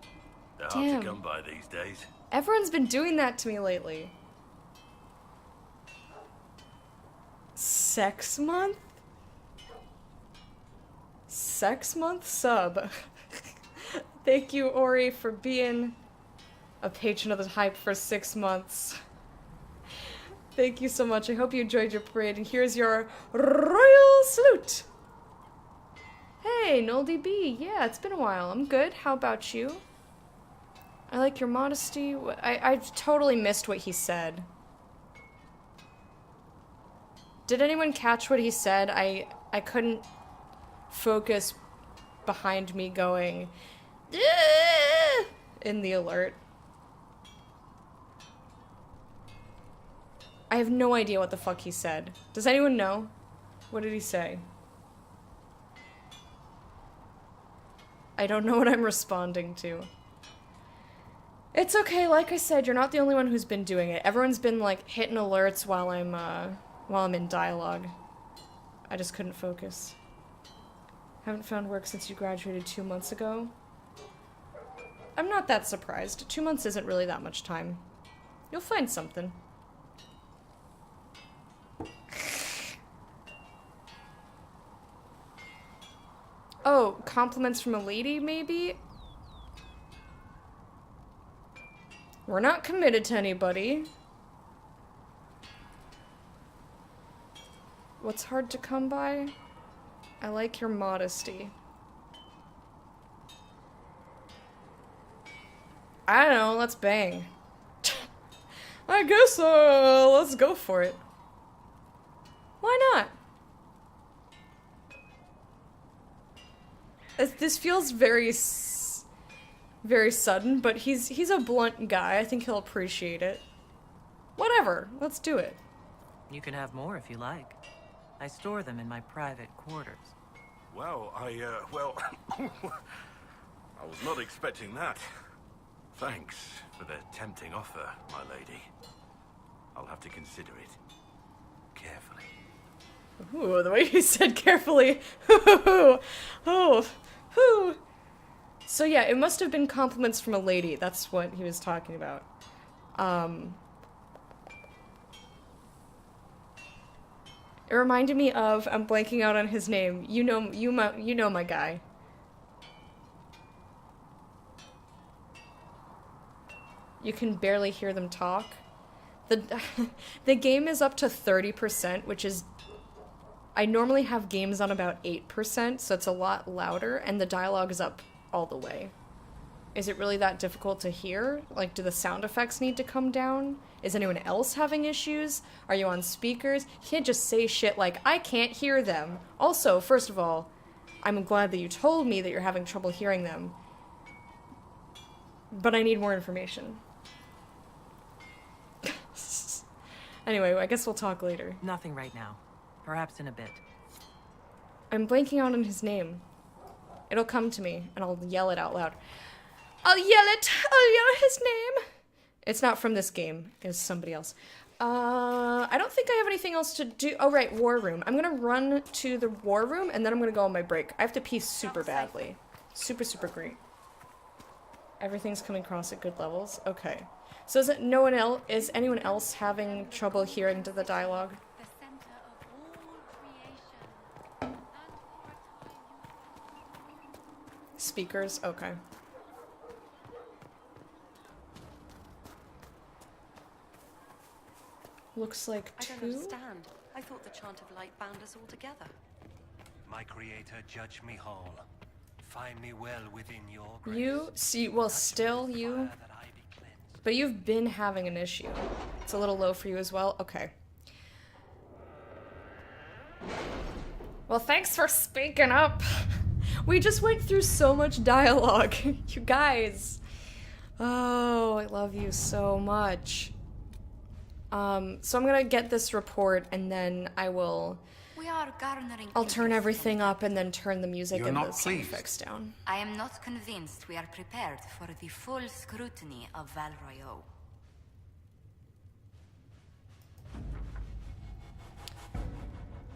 They're hard Damn. to come by these days. Everyone's been doing that to me lately. Sex month? Sex month sub. Thank you, Ori, for being a patron of the hype for 6 months. Thank you so much. I hope you enjoyed your parade, and here's your royal salute. Hey, Noldy B. Yeah, it's been a while. I'm good. How about you? I like your modesty. I totally missed what he said. Did anyone catch what he said? I couldn't focus behind me going "Ah!" in the alert. I have no idea what the fuck he said. Does anyone know? What did he say? I don't know what I'm responding to. It's okay, like I said, you're not the only one who's been doing it. Everyone's been like hitting alerts while I'm in dialogue. I just couldn't focus. Haven't found work since you graduated 2 months ago. I'm not that surprised. 2 months isn't really that much time. You'll find something. Oh, compliments from a lady, maybe? We're not committed to anybody. What's hard to come by? I like your modesty. I don't know, let's bang. I guess, let's go for it. Why not? This feels very sudden, but he's a blunt guy. I think he'll appreciate it. Whatever, let's do it. You can have more if you like. I store them in my private quarters. Well, well, I was not expecting that. Thanks for the tempting offer, my lady. I'll have to consider it carefully. Ooh, the way he said carefully. Oh, whew. So yeah, it must have been compliments from a lady. That's what he was talking about. It reminded me of, I'm blanking out on his name. You know my guy. You can barely hear them talk. The, the game is up to 30%, which is... I normally have games on about 8%, so it's a lot louder, and the dialogue is up all the way. Is it really that difficult to hear? Like, do the sound effects need to come down? Is anyone else having issues? Are you on speakers? You can't just say shit like, I can't hear them. Also, first of all, I'm glad that you told me that you're having trouble hearing them. But I need more information. Anyway, I guess we'll talk later. Nothing right now. Perhaps in a bit. I'm blanking out on his name. It'll come to me, and I'll yell it out loud. I'll yell it! I'll yell his name! It's not from this game. It's somebody else. I don't think I have anything else to do. Oh, right, War Room. I'm gonna run to the War Room, and then I'm gonna go on my break. I have to pee super badly. Super, super great. Everything's coming across at good levels. Okay. So is anyone else having trouble hearing to the dialogue? Speakers? Okay. Looks like two? I don't understand. I thought the chant of light bound us all together. My creator, judge me whole. Find me well within your grace. You see, well, still you. But you've been having an issue. It's a little low for you as well? Okay. Well, thanks for speaking up. We just went through so much dialogue. You guys. Oh, I love you so much. So I'm gonna get this report and then I will... I'll turn everything up and then turn the music and the sound effects down. I am not convinced we are prepared for the full scrutiny of Val Royeaux.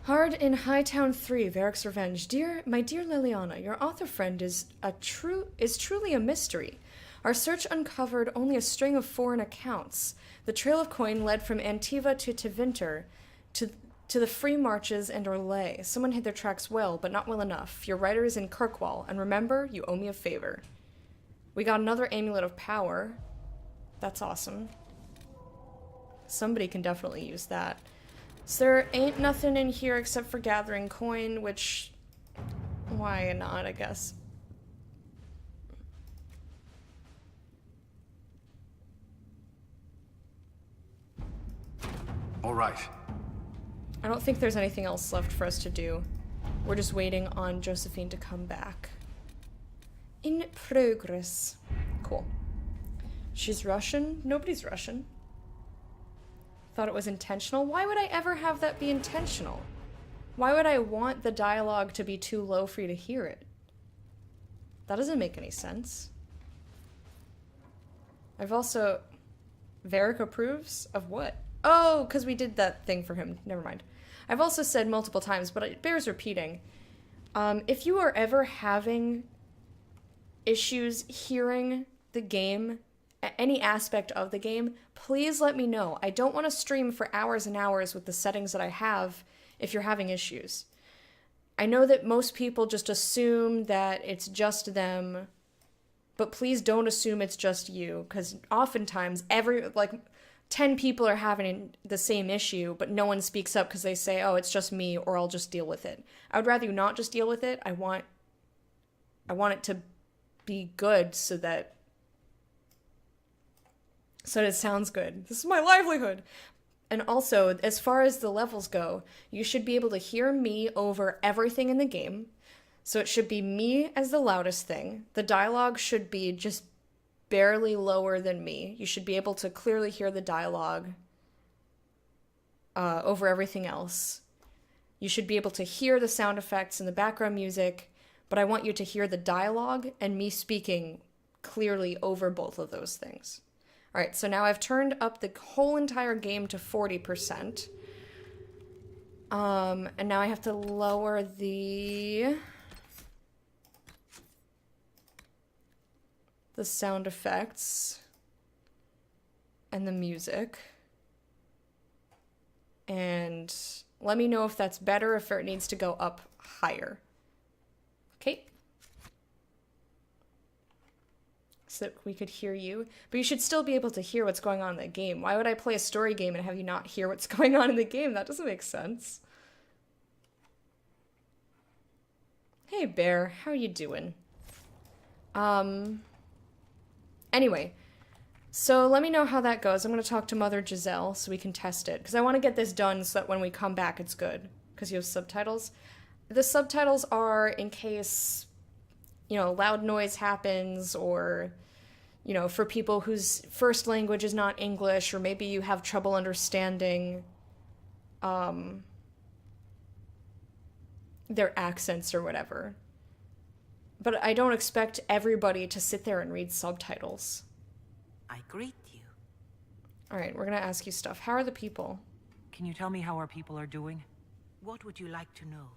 Hard in Hightown 3, Varric's Revenge. My dear Liliana, your author friend is truly a mystery. Our search uncovered only a string of foreign accounts. The trail of coin led from Antiva to Tevinter, to the Free Marches and Orlais. Someone hid their tracks well, but not well enough. Your writer is in Kirkwall, and remember, you owe me a favor. We got another Amulet of Power. That's awesome. Somebody can definitely use that. So there ain't nothing in here except for gathering coin, which... why not, I guess. All right. I don't think there's anything else left for us to do. We're just waiting on Josephine to come back. In progress. Cool. She's Russian? Nobody's Russian. Thought it was intentional? Why would I ever have that be intentional? Why would I want the dialogue to be too low for you to hear it? That doesn't make any sense. I've also... Varric approves? Of what? Oh, because we did that thing for him. Never mind. I've also said multiple times, but it bears repeating. If you are ever having issues hearing the game, any aspect of the game, please let me know. I don't want to stream for hours and hours with the settings that I have if you're having issues. I know that most people just assume that it's just them, but please don't assume it's just you, because oftentimes 10 people are having the same issue, but no one speaks up because they say, oh, it's just me, or I'll just deal with it. I would rather you not just deal with it. I want it to be good so that it sounds good. This is my livelihood. And also, as far as the levels go, you should be able to hear me over everything in the game. So it should be me as the loudest thing. The dialogue should be just barely lower than me. You should be able to clearly hear the dialogue over everything else. You should be able to hear the sound effects and the background music, but I want you to hear the dialogue and me speaking clearly over both of those things. All right, so now I've turned up the whole entire game to 40%. And now I have to lower the sound effects and the music. And let me know if that's better, if it needs to go up higher. Okay. so that we could hear you. But you should still be able to hear what's going on in the game. Why would I play a story game and have you not hear what's going on in the game? That doesn't make sense. Hey, Bear. How you doing? Anyway, so let me know how that goes. I'm going to talk to Mother Giselle so we can test it. Because I want to get this done so that when we come back it's good. Because you have subtitles. The subtitles are in case, you know, loud noise happens, or, you know, for people whose first language is not English, or maybe you have trouble understanding their accents or whatever. But I don't expect everybody to sit there and read subtitles. I greet you. Alright, we're gonna ask you stuff. How are the people? Can you tell me how our people are doing? What would you like to know?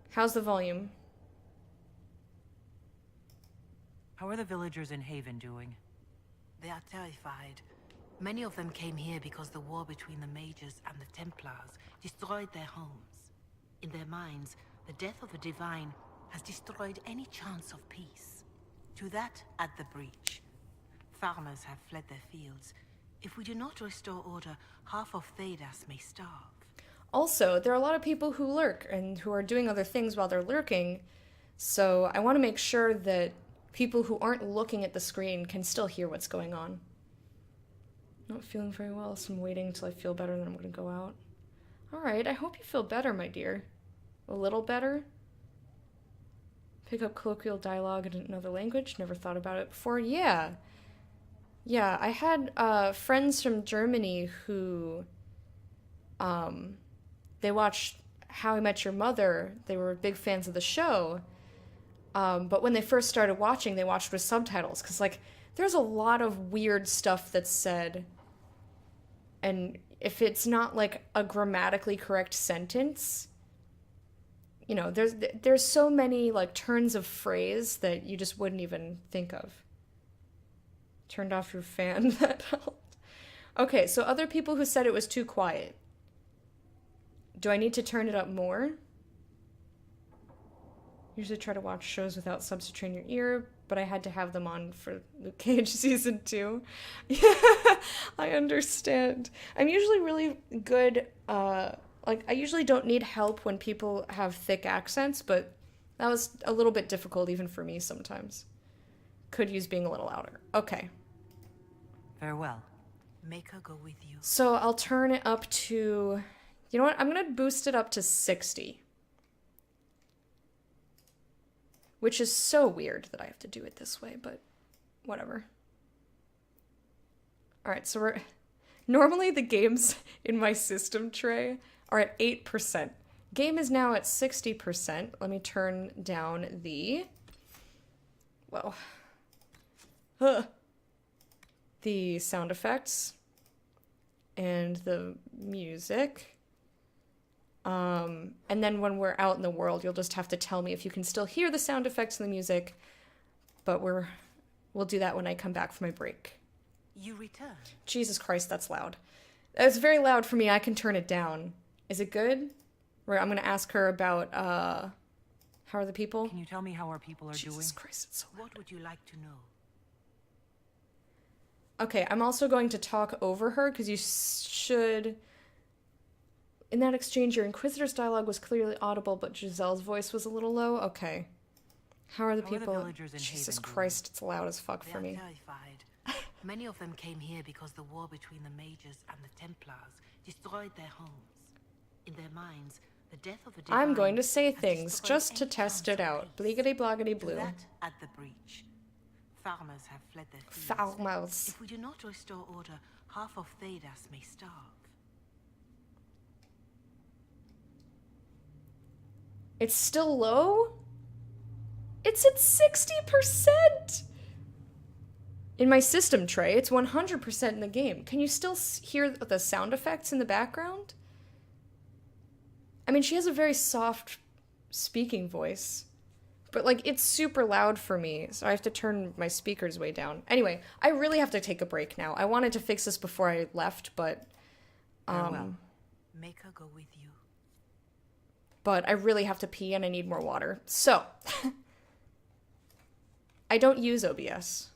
How's the volume? How are the villagers in Haven doing? They are terrified. Many of them came here because the war between the Mages and the Templars destroyed their homes. In their minds, the death of a divine has destroyed any chance of peace. To that, add the breach. Farmers have fled their fields. If we do not restore order, half of Thedas may starve. Also, there are a lot of people who lurk and who are doing other things while they're lurking, so I want to make sure that people who aren't looking at the screen can still hear what's going on. Not feeling very well, so I'm waiting until I feel better, and then I'm going to go out. Alright, I hope you feel better, my dear. A little better? Pick up colloquial dialogue in another language. Never thought about it before. Yeah. Yeah, I had friends from Germany who, they watched How I Met Your Mother. They were big fans of the show. But when they first started watching, they watched with subtitles. Because, like, there's a lot of weird stuff that's said. And if it's not, like, a grammatically correct sentence, you know, there's so many, like, turns of phrase that you just wouldn't even think of. Turned off your fan, that helped. Okay, so other people who said it was too quiet. Do I need to turn it up more? Usually try to watch shows without subs to train your ear, but I had to have them on for Luke Cage season 2. Yeah, I understand. I'm usually really good, like, I usually don't need help when people have thick accents, but that was a little bit difficult even for me sometimes. Could use being a little louder. Okay. Farewell. Make her go with you. So I'll turn it up to... You know what? I'm going to boost it up to 60. Which is so weird that I have to do it this way, but whatever. Alright, so we're... Normally the games in my system tray are at 8%. Game is now at 60%. Let me turn down the... Whoa. The sound effects. And the music. And then when we're out in the world, you'll just have to tell me if you can still hear the sound effects and the music. But we'll do that when I come back from my break. You return. Jesus Christ, that's loud. That's very loud for me. I can turn it down. Is it good? Right, I'm going to ask her about, how are the people? Can you tell me how our people are doing? Jesus Christ, it's so loud. What would you like to know? Okay, I'm also going to talk over her, because you should... In that exchange, your Inquisitor's dialogue was clearly audible, but Giselle's voice was a little low? Okay. How are the people? Villagers in Jesus Haven Christ, it's loud as fuck for They are me. terrified. Many of them came here because the war between the Mages and the Templars destroyed their homes. In their minds, the death of a divine I'm going to say has things destroyed just to any test chance it of out. peace. Bleegity bloggity To blue. that, at the breach. Farmers have fled their fields. Farmers. If we do not restore order, half of Thedas may starve. It's still low? It's at 60%! In my system tray, it's 100% in the game. Can you still hear the sound effects in the background? I mean, she has a very soft speaking voice. But, like, it's super loud for me, so I have to turn my speakers way down. Anyway, I really have to take a break now. I wanted to fix this before I left, but... Farewell. Make her go with you. But I really have to pee and I need more water. So... I don't use OBS.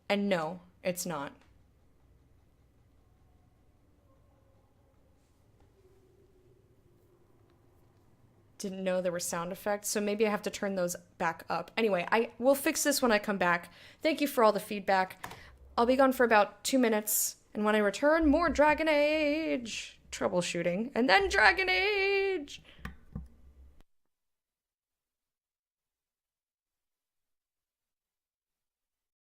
And no, it's not. Didn't know there were sound effects, so maybe I have to turn those back up. Anyway, I will fix this when I come back. Thank you for all the feedback. I'll be gone for about 2 minutes, and when I return, more Dragon Age troubleshooting, and then Dragon Age!